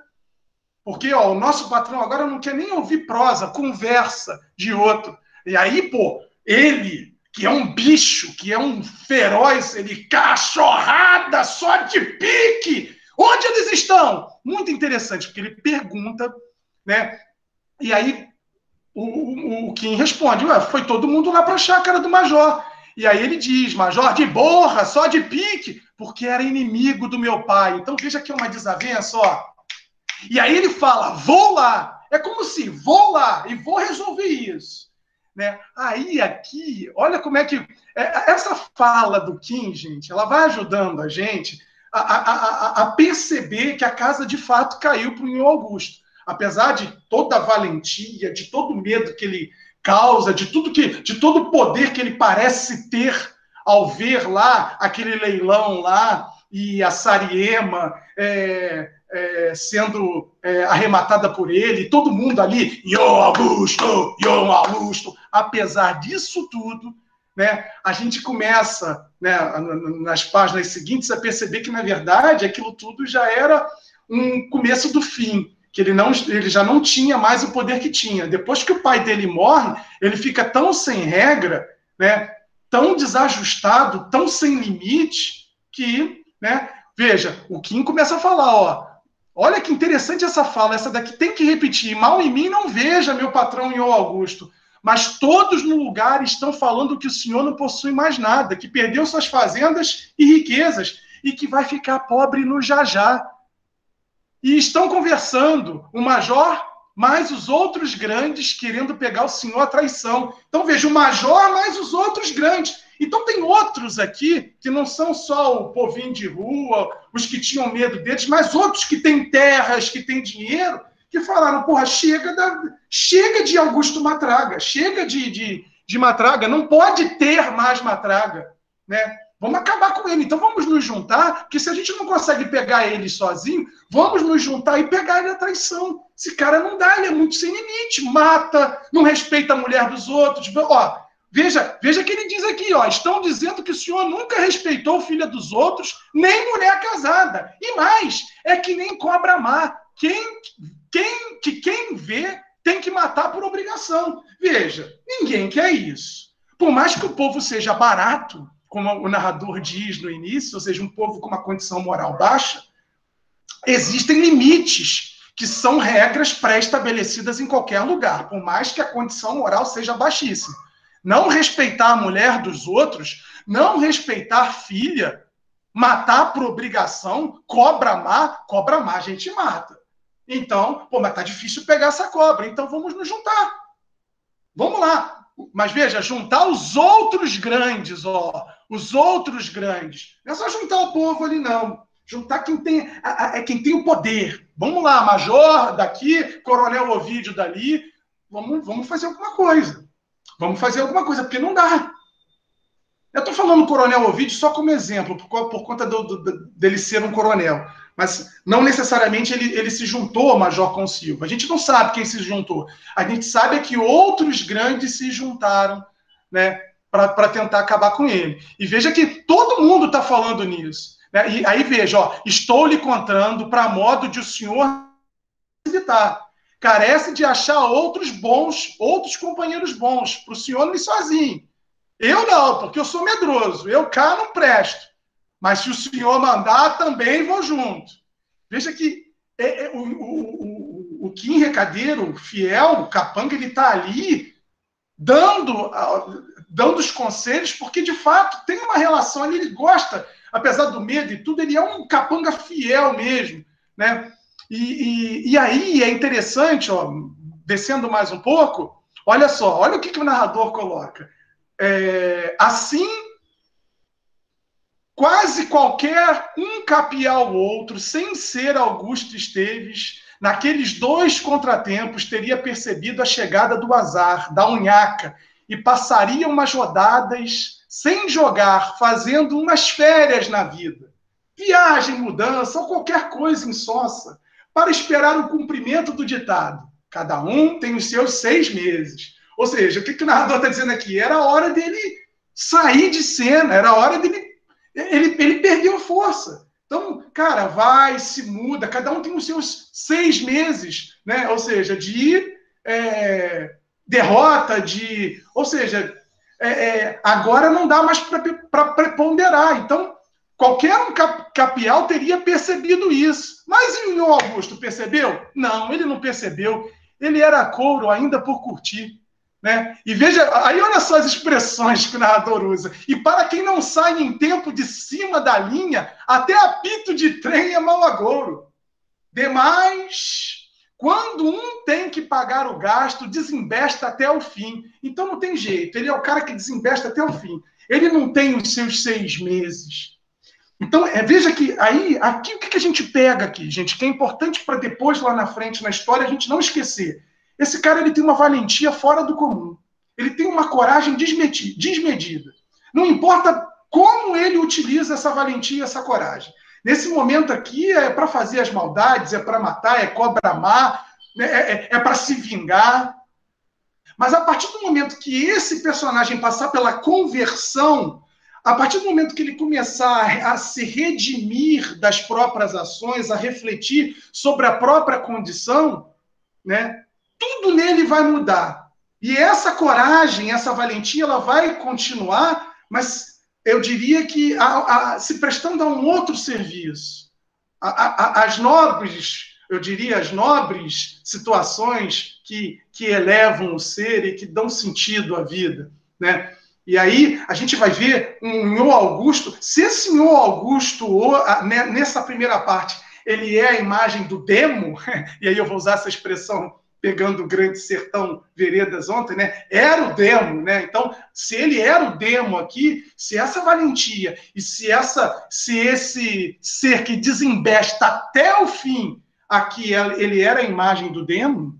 porque ó, o nosso patrão agora não quer nem ouvir prosa, conversa de outro. E aí, pô, ele, que é um bicho, que é um feroz, ele cachorrada só de pique, onde eles estão? Muito interessante, porque ele pergunta, né? E aí o Kim responde, ué, foi todo mundo lá para a chácara do Major. E aí ele diz, Major de borra, só de pique, porque era inimigo do meu pai. Então veja que é uma desavença, ó. E aí ele fala, vou lá. É como se, vou lá e vou resolver isso. Né? Aí aqui, olha como é que... essa fala do Kim, gente, ela vai ajudando a gente a perceber que a casa de fato caiu para o Nilo Augusto. Apesar de toda a valentia, de todo o medo que ele causa, de todo o poder que ele parece ter ao ver lá aquele leilão lá e a Sariema sendo arrematada por ele, todo mundo ali, Ion Augusto, apesar disso tudo, né, a gente começa, né, nas páginas seguintes a perceber que, na verdade, aquilo tudo já era um começo do fim, que ele já não tinha mais o poder que tinha. Depois que o pai dele morre, ele fica tão sem regra, né, tão desajustado, tão sem limite, que, né, veja, o Kim começa a falar, ó, olha que interessante essa fala, essa daqui tem que repetir, mal em mim não veja, meu patrão Ion Augusto, mas todos no lugar estão falando que o senhor não possui mais nada, que perdeu suas fazendas e riquezas, e que vai ficar pobre no já-já. E estão conversando, o major mais os outros grandes querendo pegar o senhor à traição. Então, veja, o major mais os outros grandes. Então, tem outros aqui, que não são só o povinho de rua, os que tinham medo deles, mas outros que têm terras, que têm dinheiro, que falaram, porra, chega de Augusto Matraga, chega de Matraga, não pode ter mais Matraga, né? Vamos acabar com ele. Então vamos nos juntar, porque se a gente não consegue pegar ele sozinho, vamos nos juntar e pegar ele à traição. Esse cara não dá, ele é muito sem limite, mata, não respeita a mulher dos outros. Ó, veja que ele diz aqui, ó, estão dizendo que o senhor nunca respeitou filha dos outros, nem mulher casada. E mais, é que nem cobra má. Quem vê tem que matar por obrigação. Veja, ninguém quer isso. Por mais que o povo seja barato, como o narrador diz no início, ou seja, um povo com uma condição moral baixa, existem limites que são regras pré-estabelecidas em qualquer lugar, por mais que a condição moral seja baixíssima. Não respeitar a mulher dos outros, não respeitar filha, matar por obrigação, cobra má a gente mata. Então, mas tá difícil pegar essa cobra, então vamos nos juntar. Vamos lá. Mas veja, juntar os outros grandes, ó, os outros grandes. Não é só juntar o povo ali, não. Juntar quem tem o poder. Vamos lá, major daqui, coronel Ovídio dali. Vamos fazer alguma coisa. Vamos fazer alguma coisa, porque não dá. Eu estou falando coronel Ovídio só como exemplo, por conta dele ser um coronel. Mas não necessariamente ele se juntou ao Major Consilva. A gente não sabe quem se juntou. A gente sabe que outros grandes se juntaram, né, para tentar acabar com ele. E veja que todo mundo está falando nisso. Né? E aí veja, ó, estou lhe contando para modo de o senhor evitar. Carece de achar outros companheiros bons, para o senhor não ir sozinho. Eu não, porque eu sou medroso. Eu cá não presto. Mas se o senhor mandar, também vou junto. Veja que o Kim Recadeiro, fiel, o capanga, ele está ali dando os conselhos, porque, de fato, tem uma relação ali, ele gosta, apesar do medo e tudo, ele é um capanga fiel mesmo. Né? E aí é interessante, ó, descendo mais um pouco, olha só, olha o que o narrador coloca. Assim, quase qualquer um capial outro, sem ser Augusto Esteves, naqueles 2 contratempos, teria percebido a chegada do azar, da unhaca, e passaria umas rodadas sem jogar, fazendo umas férias na vida. Viagem, mudança ou qualquer coisa insonsa, para esperar o cumprimento do ditado. Cada um tem os seus 6 meses. Ou seja, o que o narrador está dizendo aqui? Era a hora dele sair de cena, era a hora dele... Ele perdeu força. Então, cara, vai, se muda, cada um tem os seus 6 meses, né? Ou seja, de derrota, ou seja, agora não dá mais para preponderar. Então, qualquer um capial teria percebido isso. Mas o Ion Augusto percebeu? Não, ele não percebeu. Ele era couro ainda por curtir. Né? E veja, aí olha só as expressões que o narrador usa. E para quem não sai em tempo de cima da linha, até apito de trem é mau agouro. Demais, quando um tem que pagar o gasto, desembesta até o fim. Então não tem jeito, ele é o cara que desembesta até o fim. Ele não tem os seus 6 meses. Então, veja que aí, aqui o que a gente pega aqui, gente, que é importante para depois, lá na frente, na história, a gente não esquecer. Esse cara, ele tem uma valentia fora do comum. Ele tem uma coragem desmedida. Não importa como ele utiliza essa valentia, essa coragem. Nesse momento aqui é para fazer as maldades, é para matar, é cobra má, é para se vingar. Mas a partir do momento que esse personagem passar pela conversão, a partir do momento que ele começar a se redimir das próprias ações, a refletir sobre a própria condição, né, tudo nele vai mudar. E essa coragem, essa valentia, ela vai continuar, mas eu diria que se prestando a um outro serviço. As nobres, eu diria, as nobres situações que elevam o ser e que dão sentido à vida, né? E aí a gente vai ver um Nho Augusto. Se esse Nho Augusto, nessa primeira parte, ele é a imagem do demo, e aí eu vou usar essa expressão pegando o Grande Sertão Veredas ontem, né? Era o demo, né? Então, se ele era o demo aqui, se essa valentia e se esse ser que desembesta até o fim, aqui ele era a imagem do demo,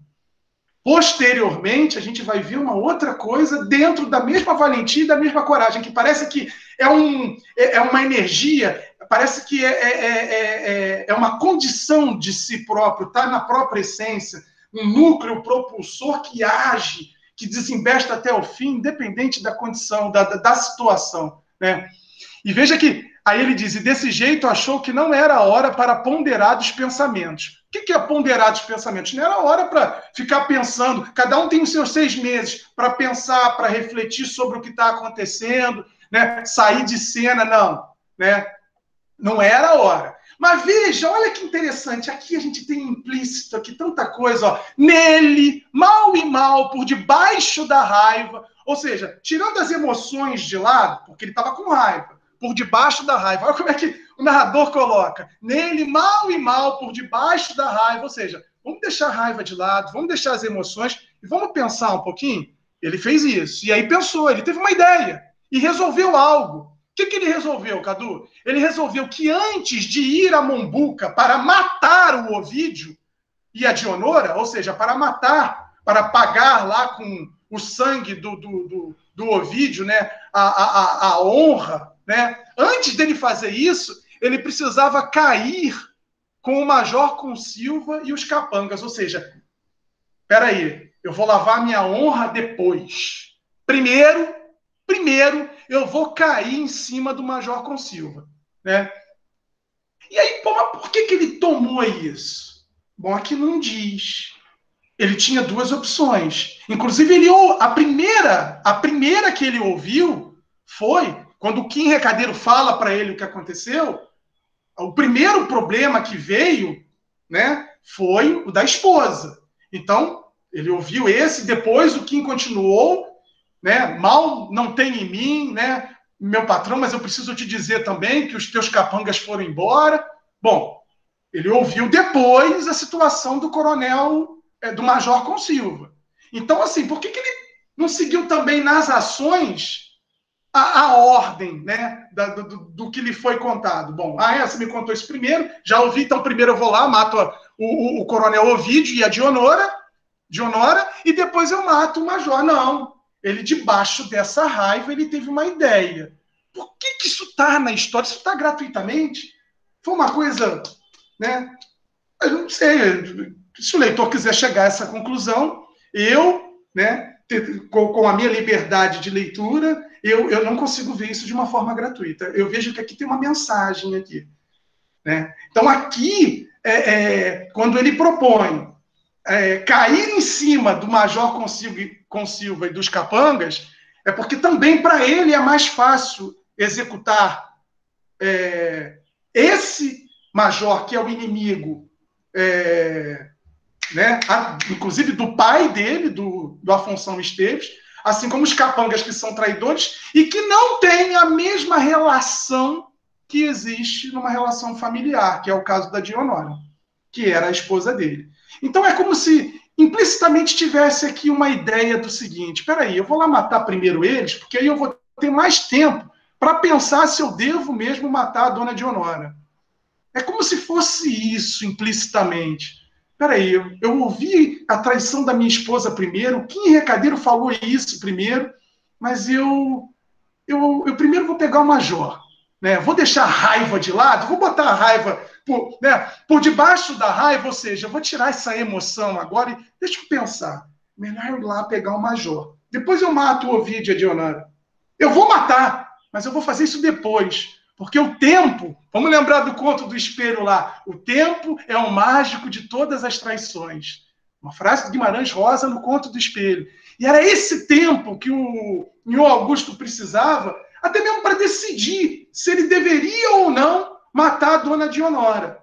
posteriormente a gente vai ver uma outra coisa dentro da mesma valentia e da mesma coragem, que parece que é uma energia, parece que é uma condição de si próprio, está na própria essência, um núcleo propulsor que age, que desembesta até o fim, independente da condição, da situação, né? E veja que, aí ele diz, e desse jeito achou que não era a hora para ponderar os pensamentos. O que é ponderar os pensamentos? Não era hora para ficar pensando, cada um tem os seus 6 meses para pensar, para refletir sobre o que está acontecendo, né? Sair de cena, não, né? Não era a hora. Mas veja, olha que interessante, aqui a gente tem implícito aqui tanta coisa, ó. Nele, mal e mal, por debaixo da raiva, ou seja, tirando as emoções de lado, porque ele estava com raiva, por debaixo da raiva. Olha como é que o narrador coloca. Nele, mal e mal, por debaixo da raiva, ou seja, vamos deixar a raiva de lado, vamos deixar as emoções e vamos pensar um pouquinho. Ele fez isso, e aí pensou, ele teve uma ideia e resolveu algo. O que ele resolveu, Cadu? Ele resolveu que antes de ir a Mombuca para matar o Ovídio e a Dionora, ou seja, para matar, para pagar lá com o sangue do Ovídio, né, a honra, né? Antes dele fazer isso, ele precisava cair com o Major Consilva e os capangas, ou seja, peraí, eu vou lavar minha honra depois. Primeiro eu vou cair em cima do Major Consilva, né? E aí, pô, mas por que ele tomou isso? Bom, aqui não diz. Ele tinha 2 opções. Inclusive, a primeira que ele ouviu foi quando o Kim Recadeiro fala para ele o que aconteceu. O primeiro problema que veio, né, foi o da esposa. Então, ele ouviu esse, depois o Kim continuou, né, mal não tem em mim, né, meu patrão, mas eu preciso te dizer também que os teus capangas foram embora. Bom, ele ouviu depois a situação do coronel, do Major Consilva. Então, assim, por que ele não seguiu também nas ações a ordem, né, do que lhe foi contado? Bom, você me contou isso primeiro, já ouvi, então primeiro eu vou lá, mato o coronel Ovídio e a Dionora, e depois eu mato o Major. Não. Ele, debaixo dessa raiva, ele teve uma ideia. Por que isso está na história? Isso está gratuitamente? Foi uma coisa, né? Eu não sei. Se o leitor quiser chegar a essa conclusão, eu, né, com a minha liberdade de leitura, eu não consigo ver isso de uma forma gratuita. Eu vejo que aqui tem uma mensagem aqui, né? Então, aqui, quando ele propõe cair em cima do Major Consilva e dos capangas, é porque também para ele é mais fácil executar esse major, que é o inimigo, né, inclusive do pai dele, do Afonso Esteves, assim como os capangas, que são traidores e que não têm a mesma relação que existe numa relação familiar, que é o caso da Dionora, que era a esposa dele. Então é como se implicitamente tivesse aqui uma ideia do seguinte: peraí, eu vou lá matar primeiro eles, porque aí eu vou ter mais tempo para pensar se eu devo mesmo matar a dona Dionora. É como se fosse isso implicitamente. Peraí, eu ouvi a traição da minha esposa primeiro, o Kim Recadeiro falou isso primeiro, mas eu eu primeiro vou pegar o major, né? Vou deixar a raiva de lado, vou botar a raiva por debaixo da raiva, ou seja, eu vou tirar essa emoção agora e deixa eu pensar. Melhor eu ir lá pegar o major. Depois eu mato o Ovidio e a Dionara. Eu vou matar, mas eu vou fazer isso depois. Porque o tempo, vamos lembrar do conto do espelho lá, o tempo é o mágico de todas as traições. Uma frase de Guimarães Rosa no conto do espelho. E era esse tempo que o Augusto precisava, até mesmo para decidir se ele deveria ou não matar a dona Dionora.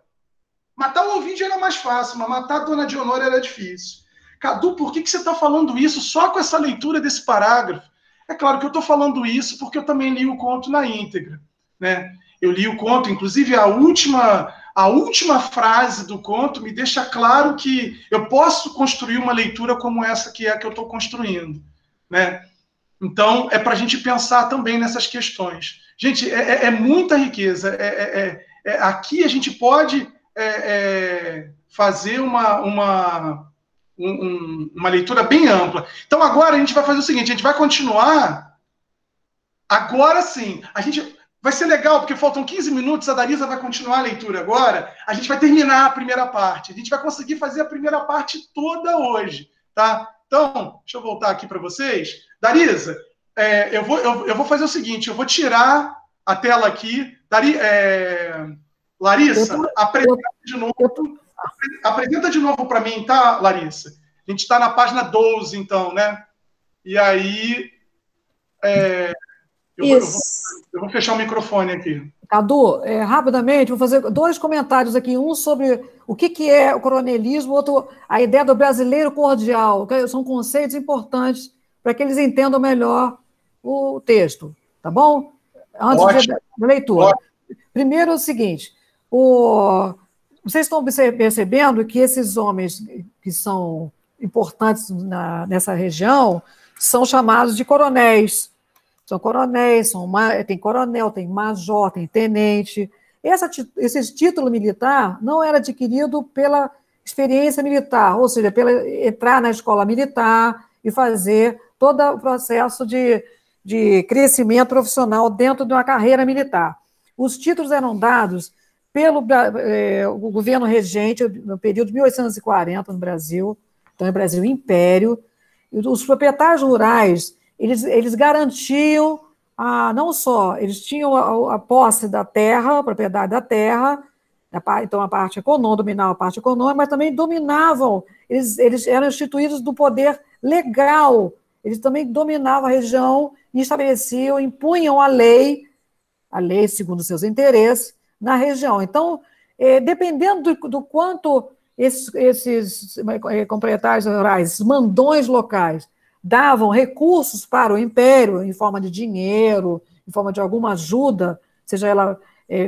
Matar o Ovidio era mais fácil, mas matar a dona Dionora era difícil. Cadu, por que você está falando isso só com essa leitura desse parágrafo? É claro que eu estou falando isso porque eu também li o conto na íntegra, né? Eu li o conto, inclusive a última frase do conto me deixa claro que eu posso construir uma leitura como essa que eu estou construindo, né? Então, é para a gente pensar também nessas questões. Gente, é muita riqueza. Aqui a gente pode fazer uma leitura bem ampla. Então, agora a gente vai fazer o seguinte, a gente vai continuar. Agora sim, vai ser legal, porque faltam 15 minutos, a Darisa vai continuar a leitura agora, a gente vai terminar a primeira parte, a gente vai conseguir fazer a primeira parte toda hoje, tá? Então, deixa eu voltar aqui para vocês. Darisa, eu vou fazer o seguinte, eu vou tirar a tela aqui. Larissa, apresenta de novo para mim, tá, Larissa? A gente está na página 12, então, né? E aí... Eu vou fechar o microfone aqui. Cadu, rapidamente, vou fazer 2 comentários aqui. Um sobre o que é o coronelismo, outro a ideia do brasileiro cordial. São conceitos importantes para que eles entendam melhor o texto. Tá bom? Antes da leitura. Ótimo. Primeiro é o seguinte, vocês estão percebendo que esses homens que são importantes nessa região são chamados de coronéis. São coronéis, tem coronel, tem major, tem tenente. Esse título militar não era adquirido pela experiência militar, ou seja, pela entrar na escola militar e fazer todo o processo de crescimento profissional dentro de uma carreira militar. Os títulos eram dados pelo o governo regente no período de 1840 no Brasil, então é Brasil Império, e os proprietários rurais eles garantiam, não só, eles tinham a posse da terra, a propriedade da terra, então a parte econômica, dominavam a parte econômica, mas também dominavam, eles eram instituídos do poder legal, eles também dominavam a região e estabeleciam, impunham a lei segundo seus interesses, na região. Então, dependendo do quanto esses proprietários rurais, esses mandões locais, davam recursos para o império em forma de dinheiro, em forma de alguma ajuda, seja ela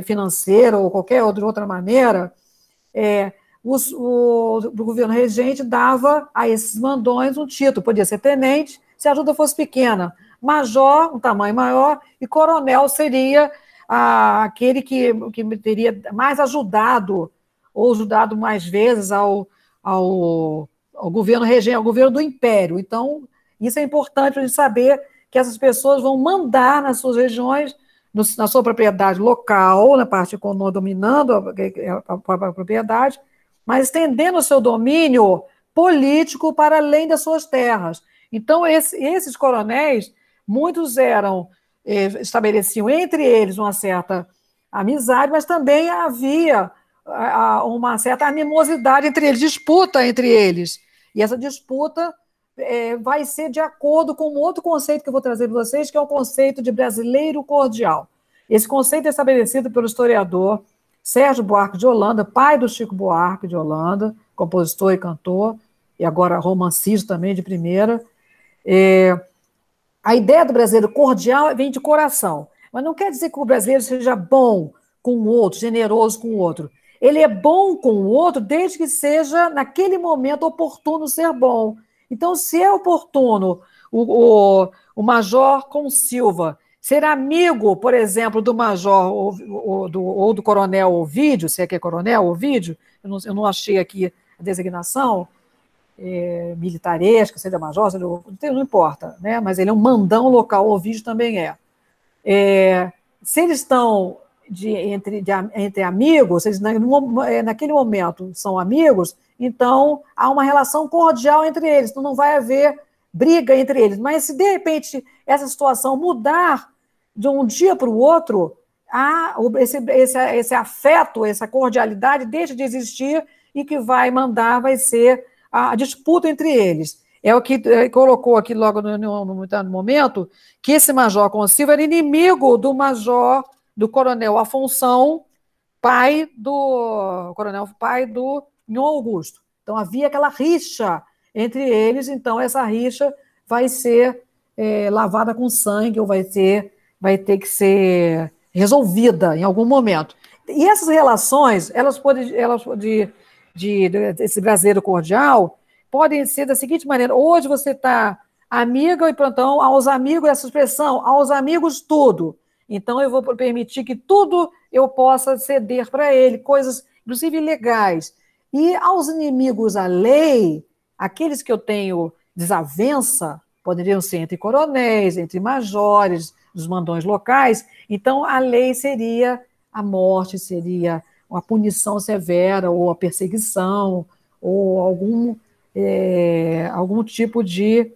financeira ou qualquer outra maneira, o governo regente dava a esses mandões um título, podia ser tenente, se a ajuda fosse pequena, major, um tamanho maior, e coronel seria aquele que teria mais ajudado, ou ajudado mais vezes ao governo regente, ao governo do império. Então, isso é importante para a gente saber que essas pessoas vão mandar nas suas regiões, na sua propriedade local, na parte econômica, dominando a própria propriedade, mas estendendo o seu domínio político para além das suas terras. Então, esses coronéis, muitos estabeleciam entre eles uma certa amizade, mas também havia uma certa animosidade entre eles, disputa entre eles. E essa disputa vai ser de acordo com um outro conceito que eu vou trazer para vocês, que é o conceito de brasileiro cordial. Esse conceito é estabelecido pelo historiador Sérgio Buarque de Holanda, pai do Chico Buarque de Holanda, compositor e cantor, e agora romancista também de primeira. A ideia do brasileiro cordial vem de coração, mas não quer dizer que o brasileiro seja bom com o outro, generoso com o outro. Ele é bom com o outro desde que seja, naquele momento, oportuno ser bom. Então, se é oportuno o major com Silva ser amigo, por exemplo, do major ou do coronel Ovidio, se é que é coronel Ovidio, eu não achei aqui a designação militaresca, seja major, não importa, né? Mas ele é um mandão local, o Ovidio também é. Se eles estão entre amigos, se eles naquele momento são amigos, então há uma relação cordial entre eles, então não vai haver briga entre eles. Mas se, de repente, essa situação mudar de um dia para o outro, esse afeto, essa cordialidade deixa de existir e que vai ser a disputa entre eles. É o que colocou aqui logo no momento, que esse major Consilva era inimigo do coronel Afonso, pai do Nhon Augusto. Então, havia aquela rixa entre eles, então essa rixa vai ser lavada com sangue, ou vai ter que ser resolvida em algum momento. E essas relações, esse brasileiro cordial, podem ser da seguinte maneira: hoje você está amiga, e então, aos amigos, essa expressão, aos amigos tudo. Então, eu vou permitir que tudo eu possa ceder para ele, coisas, inclusive, legais. E aos inimigos a lei, aqueles que eu tenho desavença, poderiam ser entre coronéis, entre majores, dos mandões locais, então a lei seria a morte, seria uma punição severa, ou a perseguição, ou algum tipo de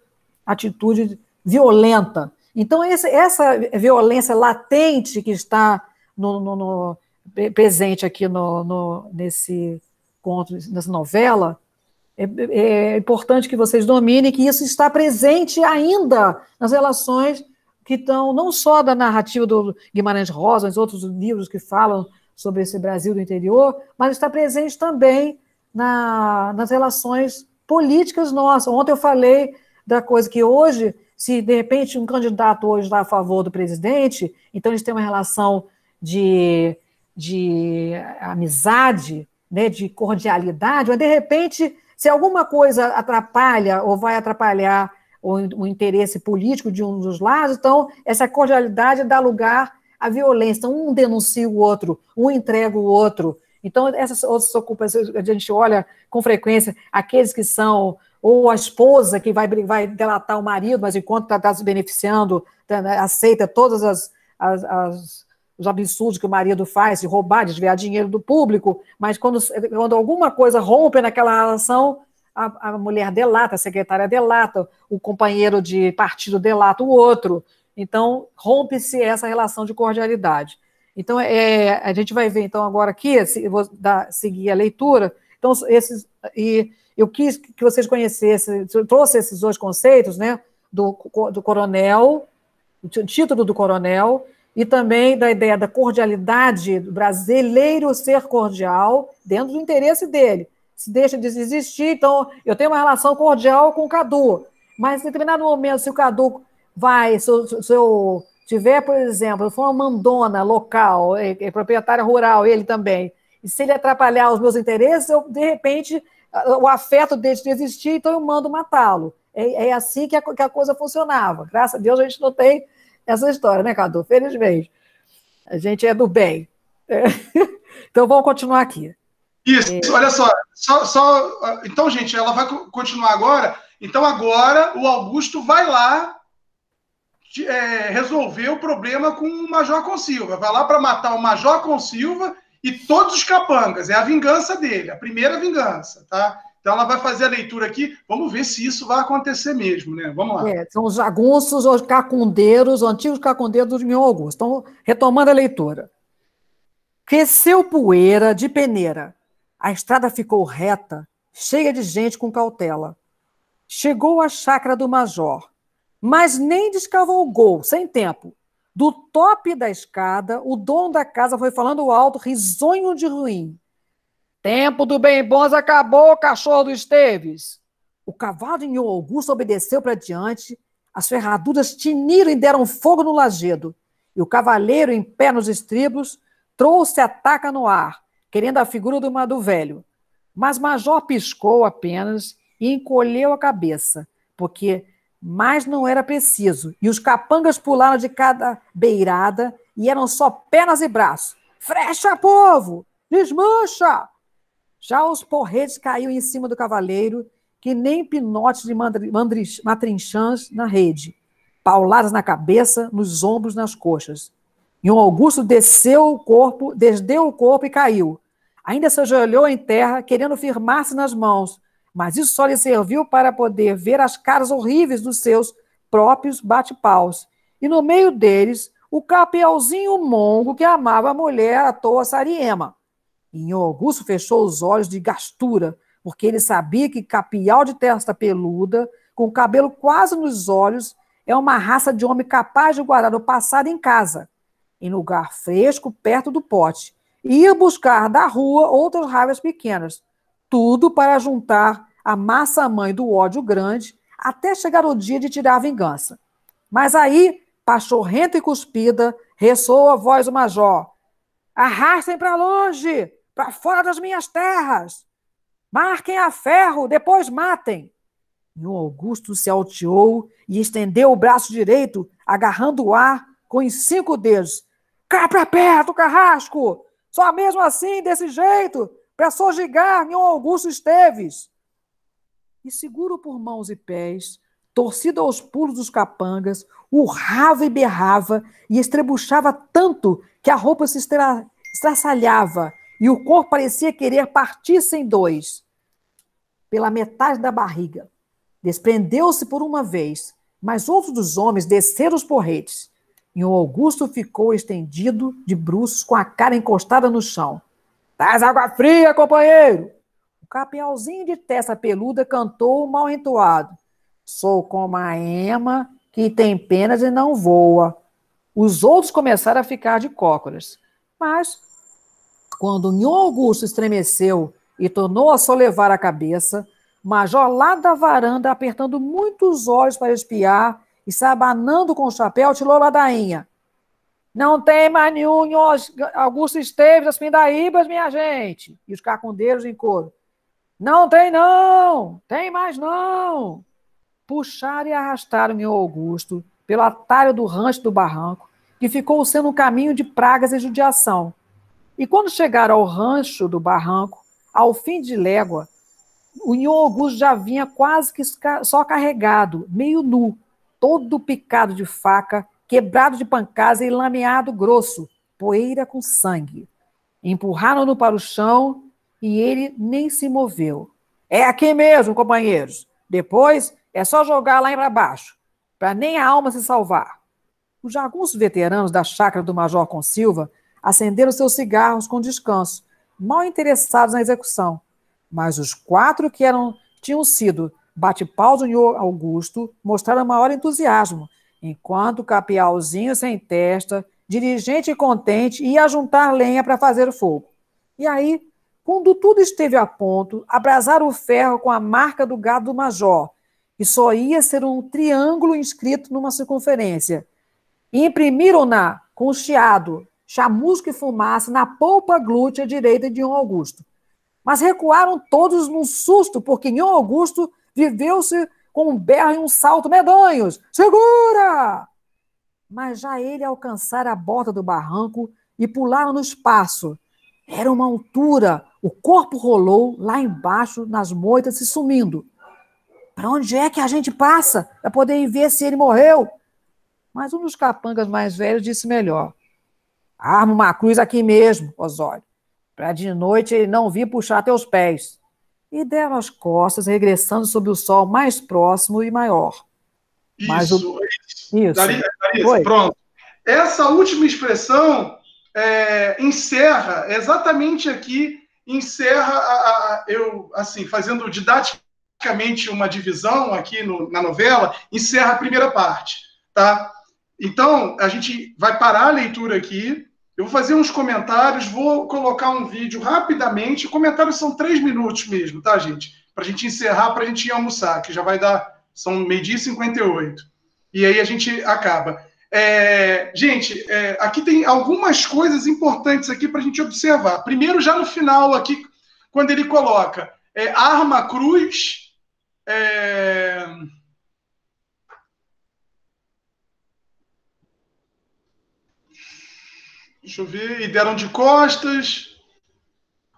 atitude violenta. Então, essa violência latente que está presente aqui nesse conto, nessa novela, é importante que vocês dominem que isso está presente ainda nas relações que estão, não só da narrativa do Guimarães Rosa, mas outros livros que falam sobre esse Brasil do interior, mas está presente também nas relações políticas nossas. Ontem eu falei da coisa que hoje, se de repente um candidato hoje está a favor do presidente, então eles têm uma relação de amizade, né, de cordialidade, mas de repente, se alguma coisa atrapalha ou vai atrapalhar o interesse político de um dos lados, então essa cordialidade dá lugar à violência. Então, um denuncia o outro, um entrega o outro. Então, essas outras ocupações, a gente olha com frequência aqueles que são, ou a esposa que vai delatar o marido, mas enquanto está se beneficiando, aceita todos os absurdos que o marido faz, de roubar, desviar dinheiro do público, mas quando alguma coisa rompe naquela relação, a mulher delata, a secretária delata, o companheiro de partido delata o outro. Então, rompe-se essa relação de cordialidade. Então, a gente vai ver, então, agora aqui, vou seguir a leitura. Então, eu quis que vocês conhecessem, eu trouxe esses dois conceitos, né, do coronel, o título do coronel, e também da ideia da cordialidade, do brasileiro ser cordial, dentro do interesse dele. Se deixa de existir, então eu tenho uma relação cordial com o Cadu, mas em determinado momento, se o Cadu se eu tiver, por exemplo, for uma mandona local, proprietária rural, ele também, e se ele atrapalhar os meus interesses, de repente, o afeto deixa de existir, então eu mando matá-lo. É assim que a coisa funcionava. Graças a Deus a gente não tem essa história, né, Cadu? Felizmente. A gente é do bem. Então, vamos continuar aqui. Isso, olha só. Então, gente, ela vai continuar agora. Então, agora, o Augusto vai lá resolver o problema com o Major Consilva. Vai lá para matar o Major Consilva e todos os capangas. É a vingança dele, a primeira vingança, tá? Então, ela vai fazer a leitura aqui. Vamos ver se isso vai acontecer mesmo, né? Vamos lá. São os jagunços, os cacundeiros, os antigos cacundeiros do Nhon Augusto. Então, retomando a leitura. Cresceu poeira de peneira. A estrada ficou reta, cheia de gente com cautela. Chegou à chácara do major, mas nem descavalgou, sem tempo. Do tope da escada, o dono da casa foi falando alto, risonho de ruim. Tempo do bem bons acabou, cachorro do Esteves. O cavalo de Nhon Augusto obedeceu para diante, as ferraduras tiniram e deram fogo no lajedo, e o cavaleiro, em pé nos estribos, trouxe a taca no ar, querendo a figura do velho. Mas Major piscou apenas e encolheu a cabeça, porque mais não era preciso, e os capangas pularam de cada beirada e eram só pernas e braços. Frecha, povo! Desmancha! Já os porretes caíam em cima do cavaleiro, que nem pinotes de matrinchãs na rede. pauladas na cabeça, nos ombros, nas coxas. E o Augusto desceu o corpo, desdeu o corpo e caiu. Ainda se ajoelhou em terra, querendo firmar-se nas mãos, mas isso só lhe serviu para poder ver as caras horríveis dos seus próprios bate-paus. E no meio deles, o Capialzinho mongo que amava a mulher à toa Sariema. E Augusto fechou os olhos de gastura, porque ele sabia que Capial de testa peluda, com o cabelo quase nos olhos, é uma raça de homem capaz de guardar o passado em casa, em lugar fresco, perto do pote, e ir buscar da rua outras raivas pequenas, tudo para juntar a massa-mãe do ódio grande até chegar o dia de tirar a vingança. Mas aí, pachorrenta e cuspida, ressoou a voz do major. Arrastem para longe, para fora das minhas terras. Marquem a ferro, depois matem. E o Augusto se alteou e estendeu o braço direito, agarrando o ar com os 5 dedos. Cá para perto, carrasco! Só mesmo assim, desse jeito, para sojigar Nhô Augusto Esteves. E seguro por mãos e pés, torcido aos pulos dos capangas, urrava e berrava e estrebuchava tanto que a roupa se estraçalhava e o corpo parecia querer partir-se em 2, pela metade da barriga. Desprendeu-se por uma vez, mas outros dos homens desceram os porretes. E o Augusto ficou estendido de bruços com a cara encostada no chão. Traz água fria, companheiro! O Capialzinho de testa peluda cantou mal entoado. Sou como a ema que tem penas e não voa. Os outros começaram a ficar de cócoras. Mas, quando Nhô Augusto estremeceu e tornou a solevar a cabeça, o major lá da varanda, apertando muito os olhos para espiar e se abanando com o chapéu, tirou ladainha. Não tem mais nenhum Nhô Augusto Esteves das Pindaíbas, minha gente. E os cacundeiros em coro. Não tem não, tem mais não. Puxaram e arrastaram Nhô Augusto pelo atalho do rancho do barranco, que ficou sendo um caminho de pragas e judiação. E quando chegaram ao rancho do barranco, ao fim de légua, o Nhô Augusto já vinha quase que só carregado, meio nu, todo picado de faca, quebrado de pancadas e lameado grosso, poeira com sangue. Empurraram-no para o chão e ele nem se moveu. É aqui mesmo, companheiros. Depois é só jogar lá para baixo, para nem a alma se salvar. Os jagunços veteranos da chácara do Major Consilva acenderam seus cigarros com descanso, mal interessados na execução. Mas os 4 que tinham sido bate-paus do Nhô Augusto mostraram maior entusiasmo, enquanto o Capialzinho sem testa, dirigente e contente, ia juntar lenha para fazer fogo. E aí, quando tudo esteve a ponto, abrasaram o ferro com a marca do gado do major, que só ia ser um triângulo inscrito numa circunferência, e imprimiram-na com chiado, chamusco e fumaça na polpa glútea direita de Nhô Augusto. Mas recuaram todos num susto, porque Nhô Augusto viveu-se com um berro e um salto medonhos. Segura! Mas já ele alcançara a borda do barranco e pularam no espaço. Era uma altura, o corpo rolou lá embaixo nas moitas se sumindo. Para onde é que a gente passa para poder ver se ele morreu? Mas um dos capangas mais velhos disse melhor. Arma uma cruz aqui mesmo, Osório, para de noite ele não vir puxar teus pés. E deram as costas, regressando sob o sol mais próximo e maior. Isso. Foi. Pronto. Essa última expressão encerra, exatamente aqui, eu, assim, fazendo didaticamente uma divisão aqui na novela, encerra a primeira parte, tá? Então, a gente vai parar a leitura aqui, eu vou fazer uns comentários, vou colocar um vídeo rapidamente, comentários são 3 minutos mesmo, tá, gente? Para a gente encerrar, para a gente ir almoçar, que já vai dar, são 12h58. E aí a gente acaba. Gente, aqui tem algumas coisas importantes aqui para a gente observar. Primeiro, já no final aqui, quando ele coloca arma cruz, deixa eu ver, e deram de costas.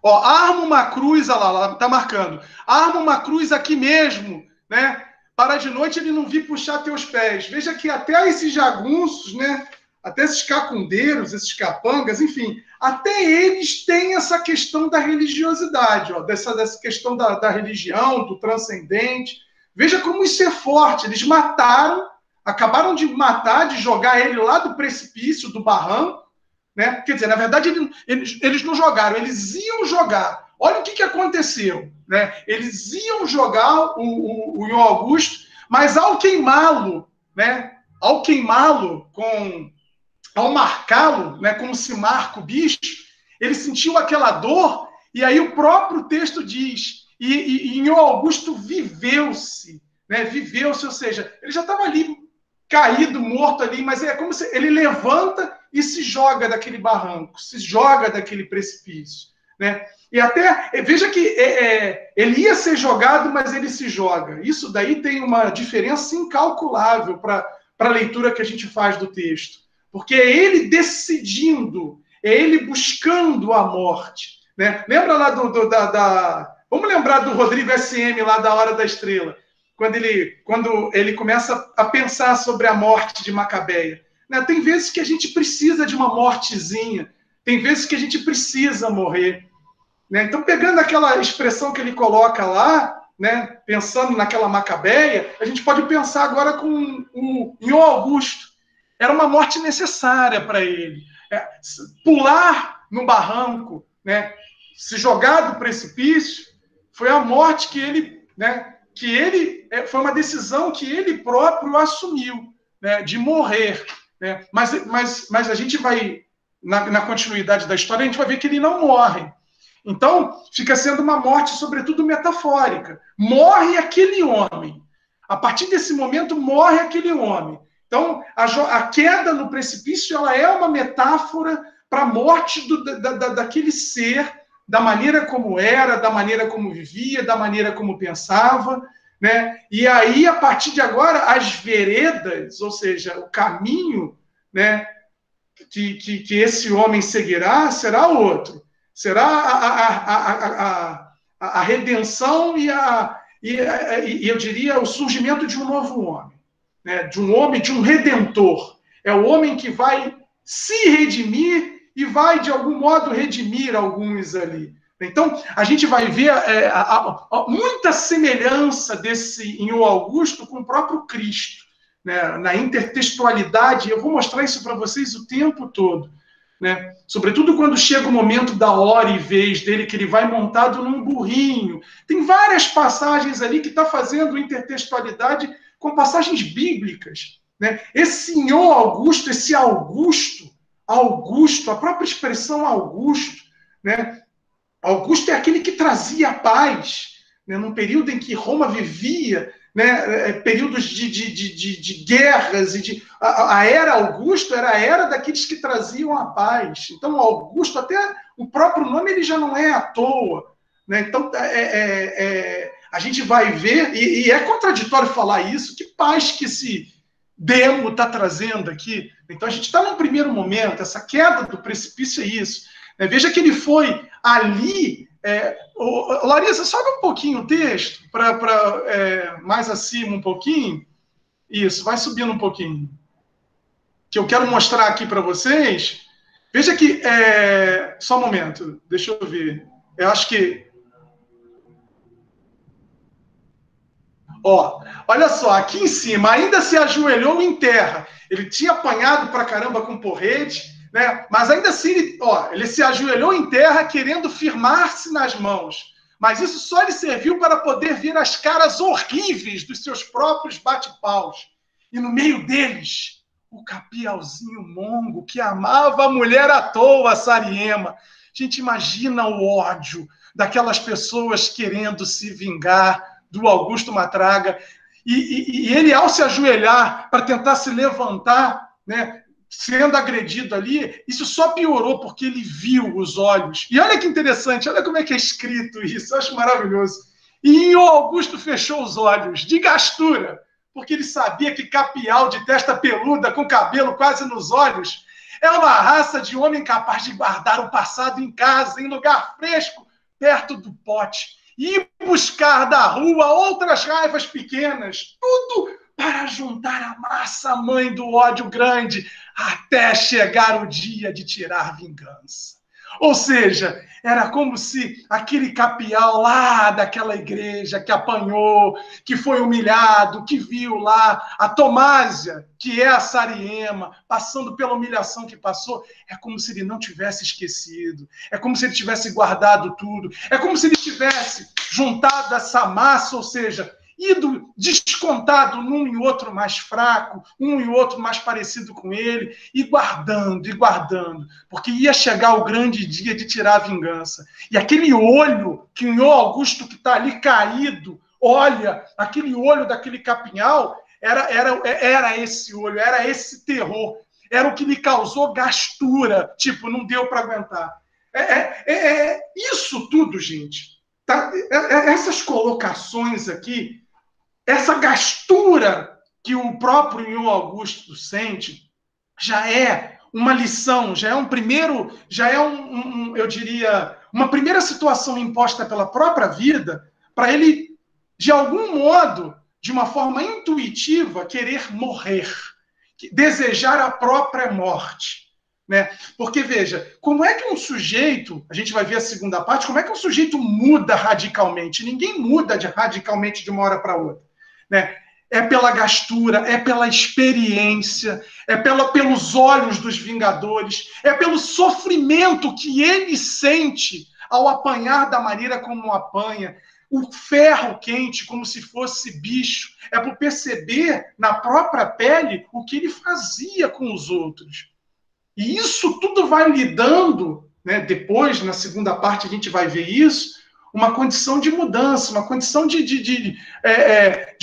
Ó, arma uma cruz, olha lá, tá marcando. Arma uma cruz aqui mesmo, né? para de noite ele não vir puxar teus pés. Veja que até esses jagunços, né? Até esses cacundeiros, esses capangas, enfim, até eles têm essa questão da religiosidade, ó, dessa questão da religião, do transcendente. Veja como isso é forte. Eles acabaram de matar, de jogar ele lá do precipício, do barranco, né? Quer dizer, na verdade, eles não jogaram, eles iam jogar. Olha o que aconteceu, né? Eles iam jogar o Ion Augusto, mas ao queimá-lo, né? Ao marcá-lo, né? Como se marca o bicho, ele sentiu aquela dor, e aí o próprio texto diz, e Ion Augusto viveu-se, né? Viveu-se, ou seja, ele já estava ali, caído, morto ali, mas é como se ele levanta e se joga daquele barranco, se joga daquele precipício, né? E até, veja que ele ia ser jogado, mas ele se joga. Isso daí tem uma diferença incalculável para a leitura que a gente faz do texto. Porque é ele decidindo, é ele buscando a morte, né? Lembra lá vamos lembrar do Rodrigo SM, lá da Hora da Estrela, quando ele começa a pensar sobre a morte de Macabeia. Né? Tem vezes que a gente precisa de uma mortezinha, tem vezes que a gente precisa morrer. Né? Então, pegando aquela expressão que ele coloca lá, né, pensando naquela Macabeia, a gente pode pensar agora com o Ion Augusto. Era uma morte necessária para ele. Pular no barranco, né, se jogar do precipício, foi a morte que ele, né, foi uma decisão que ele próprio assumiu, né, de morrer. Né? Mas a gente vai, na continuidade da história, a gente vai ver que ele não morre. Então, fica sendo uma morte, sobretudo, metafórica. Morre aquele homem. A partir desse momento, morre aquele homem. Então, a queda no precipício ela é uma metáfora para a morte daquele ser, da maneira como era, da maneira como vivia, da maneira como pensava. Né? E aí, a partir de agora, as veredas, ou seja, o caminho, né, que esse homem seguirá, será outro. Será a redenção e eu diria, o surgimento de um novo homem. Né? De um homem, de um redentor. É o homem que vai se redimir e vai, de algum modo, redimir alguns ali. Então, a gente vai ver muita semelhança desse Ion Augusto com o próprio Cristo. Né? Na intertextualidade, eu vou mostrar isso para vocês o tempo todo. Né? Sobretudo quando chega o momento da hora e vez dele, que ele vai montado num burrinho. Tem várias passagens ali que está fazendo intertextualidade com passagens bíblicas. Né? Esse Ion Augusto, esse Augusto, a própria expressão Augusto, né? Augusto é aquele que trazia paz, né? Num período em que Roma vivia, né, períodos de guerras, a era Augusto era a era daqueles que traziam a paz. Então, Augusto, até o próprio nome, ele já não é à toa. Né? Então, a gente vai ver, e é contraditório falar isso, que paz que esse demo está trazendo aqui. Então, a gente está num primeiro momento, essa queda do precipício é isso. Né? Veja que ele foi ali... Larissa, sobe um pouquinho o texto, mais acima um pouquinho. Isso, vai subindo um pouquinho. Que eu quero mostrar aqui para vocês. Veja que... só um momento, deixa eu ver. Eu acho que... olha só, aqui em cima, ainda se ajoelhou em terra. Ele tinha apanhado pra caramba com porrete, né? Mas ainda assim, ele se ajoelhou em terra querendo firmar-se nas mãos. Mas isso só lhe serviu para poder ver as caras horríveis dos seus próprios bate-paus. E no meio deles, o capialzinho mongo que amava a mulher à toa, Sariema. A gente imagina o ódio daquelas pessoas querendo se vingar do Augusto Matraga. E ele, ao se ajoelhar para tentar se levantar, né, sendo agredido ali, isso só piorou porque ele viu os olhos. E olha que interessante, olha como é que é escrito isso, eu acho maravilhoso. E o Augusto fechou os olhos, de gastura, porque ele sabia que capial de testa peluda, com cabelo quase nos olhos, é uma raça de homem capaz de guardar o passado em casa, em lugar fresco, perto do pote. ir buscar da rua outras raivas pequenas, tudo para juntar a massa-mãe do ódio grande, até chegar o dia de tirar vingança. Ou seja, era como se aquele capial lá daquela igreja que apanhou, que foi humilhado, que viu lá a Tomásia, que é a Sariema, passando pela humilhação que passou, é como se ele não tivesse esquecido, é como se ele tivesse guardado tudo, é como se ele tivesse juntado essa massa, ou seja, ido descontado num e outro mais fraco, um e outro mais parecido com ele, e guardando, porque ia chegar o grande dia de tirar a vingança. E aquele olho que o Nhô Augusto que está ali caído, olha, aquele olho daquele capinhal, era esse olho, era esse terror, era o que lhe causou gastura, tipo, não deu para aguentar. Isso tudo, gente, tá? Essas colocações aqui, essa gastura que o próprio Nhô Augusto sente, já é uma lição, já é um primeiro, eu diria, uma primeira situação imposta pela própria vida para ele, de algum modo, de uma forma intuitiva, querer morrer, desejar a própria morte. Né? Porque, veja, como é que um sujeito, a gente vai ver a segunda parte, como é que um sujeito muda radicalmente? Ninguém muda radicalmente de uma hora para outra. Né? É pela gastura, é pela experiência, é pelos olhos dos Vingadores, é pelo sofrimento que ele sente ao apanhar da maneira como apanha, o ferro quente como se fosse bicho, é por perceber na própria pele o que ele fazia com os outros. E isso tudo vai lhe dando, né, depois, na segunda parte, a gente vai ver isso, uma condição de mudança, uma condição de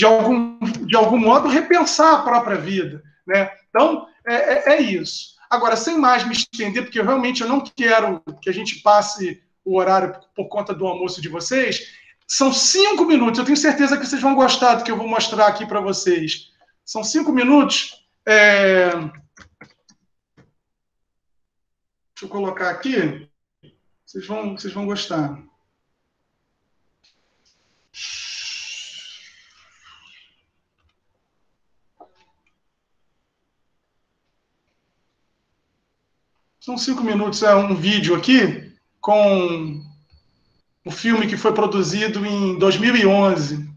algum modo, repensar a própria vida. Né? Então, é isso. Agora, sem mais me estender, porque realmente eu não quero que a gente passe o horário por conta do almoço de vocês, são 5 minutos, eu tenho certeza que vocês vão gostar do que eu vou mostrar aqui para vocês. São 5 minutos. Deixa eu colocar aqui, vocês vão gostar. São 5 minutos, é um vídeo aqui com um filme que foi produzido em 2011.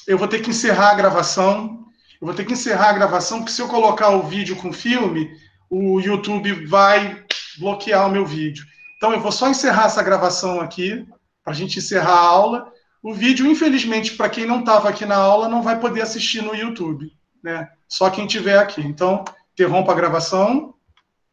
Eu vou ter que encerrar a gravação. Porque se eu colocar o vídeo com filme, o YouTube vai bloquear o meu vídeo. Então, eu vou só encerrar essa gravação aqui, para a gente encerrar a aula. O vídeo, infelizmente, para quem não estava aqui na aula, não vai poder assistir no YouTube. Né? Só quem estiver aqui. Então, interrompa a gravação.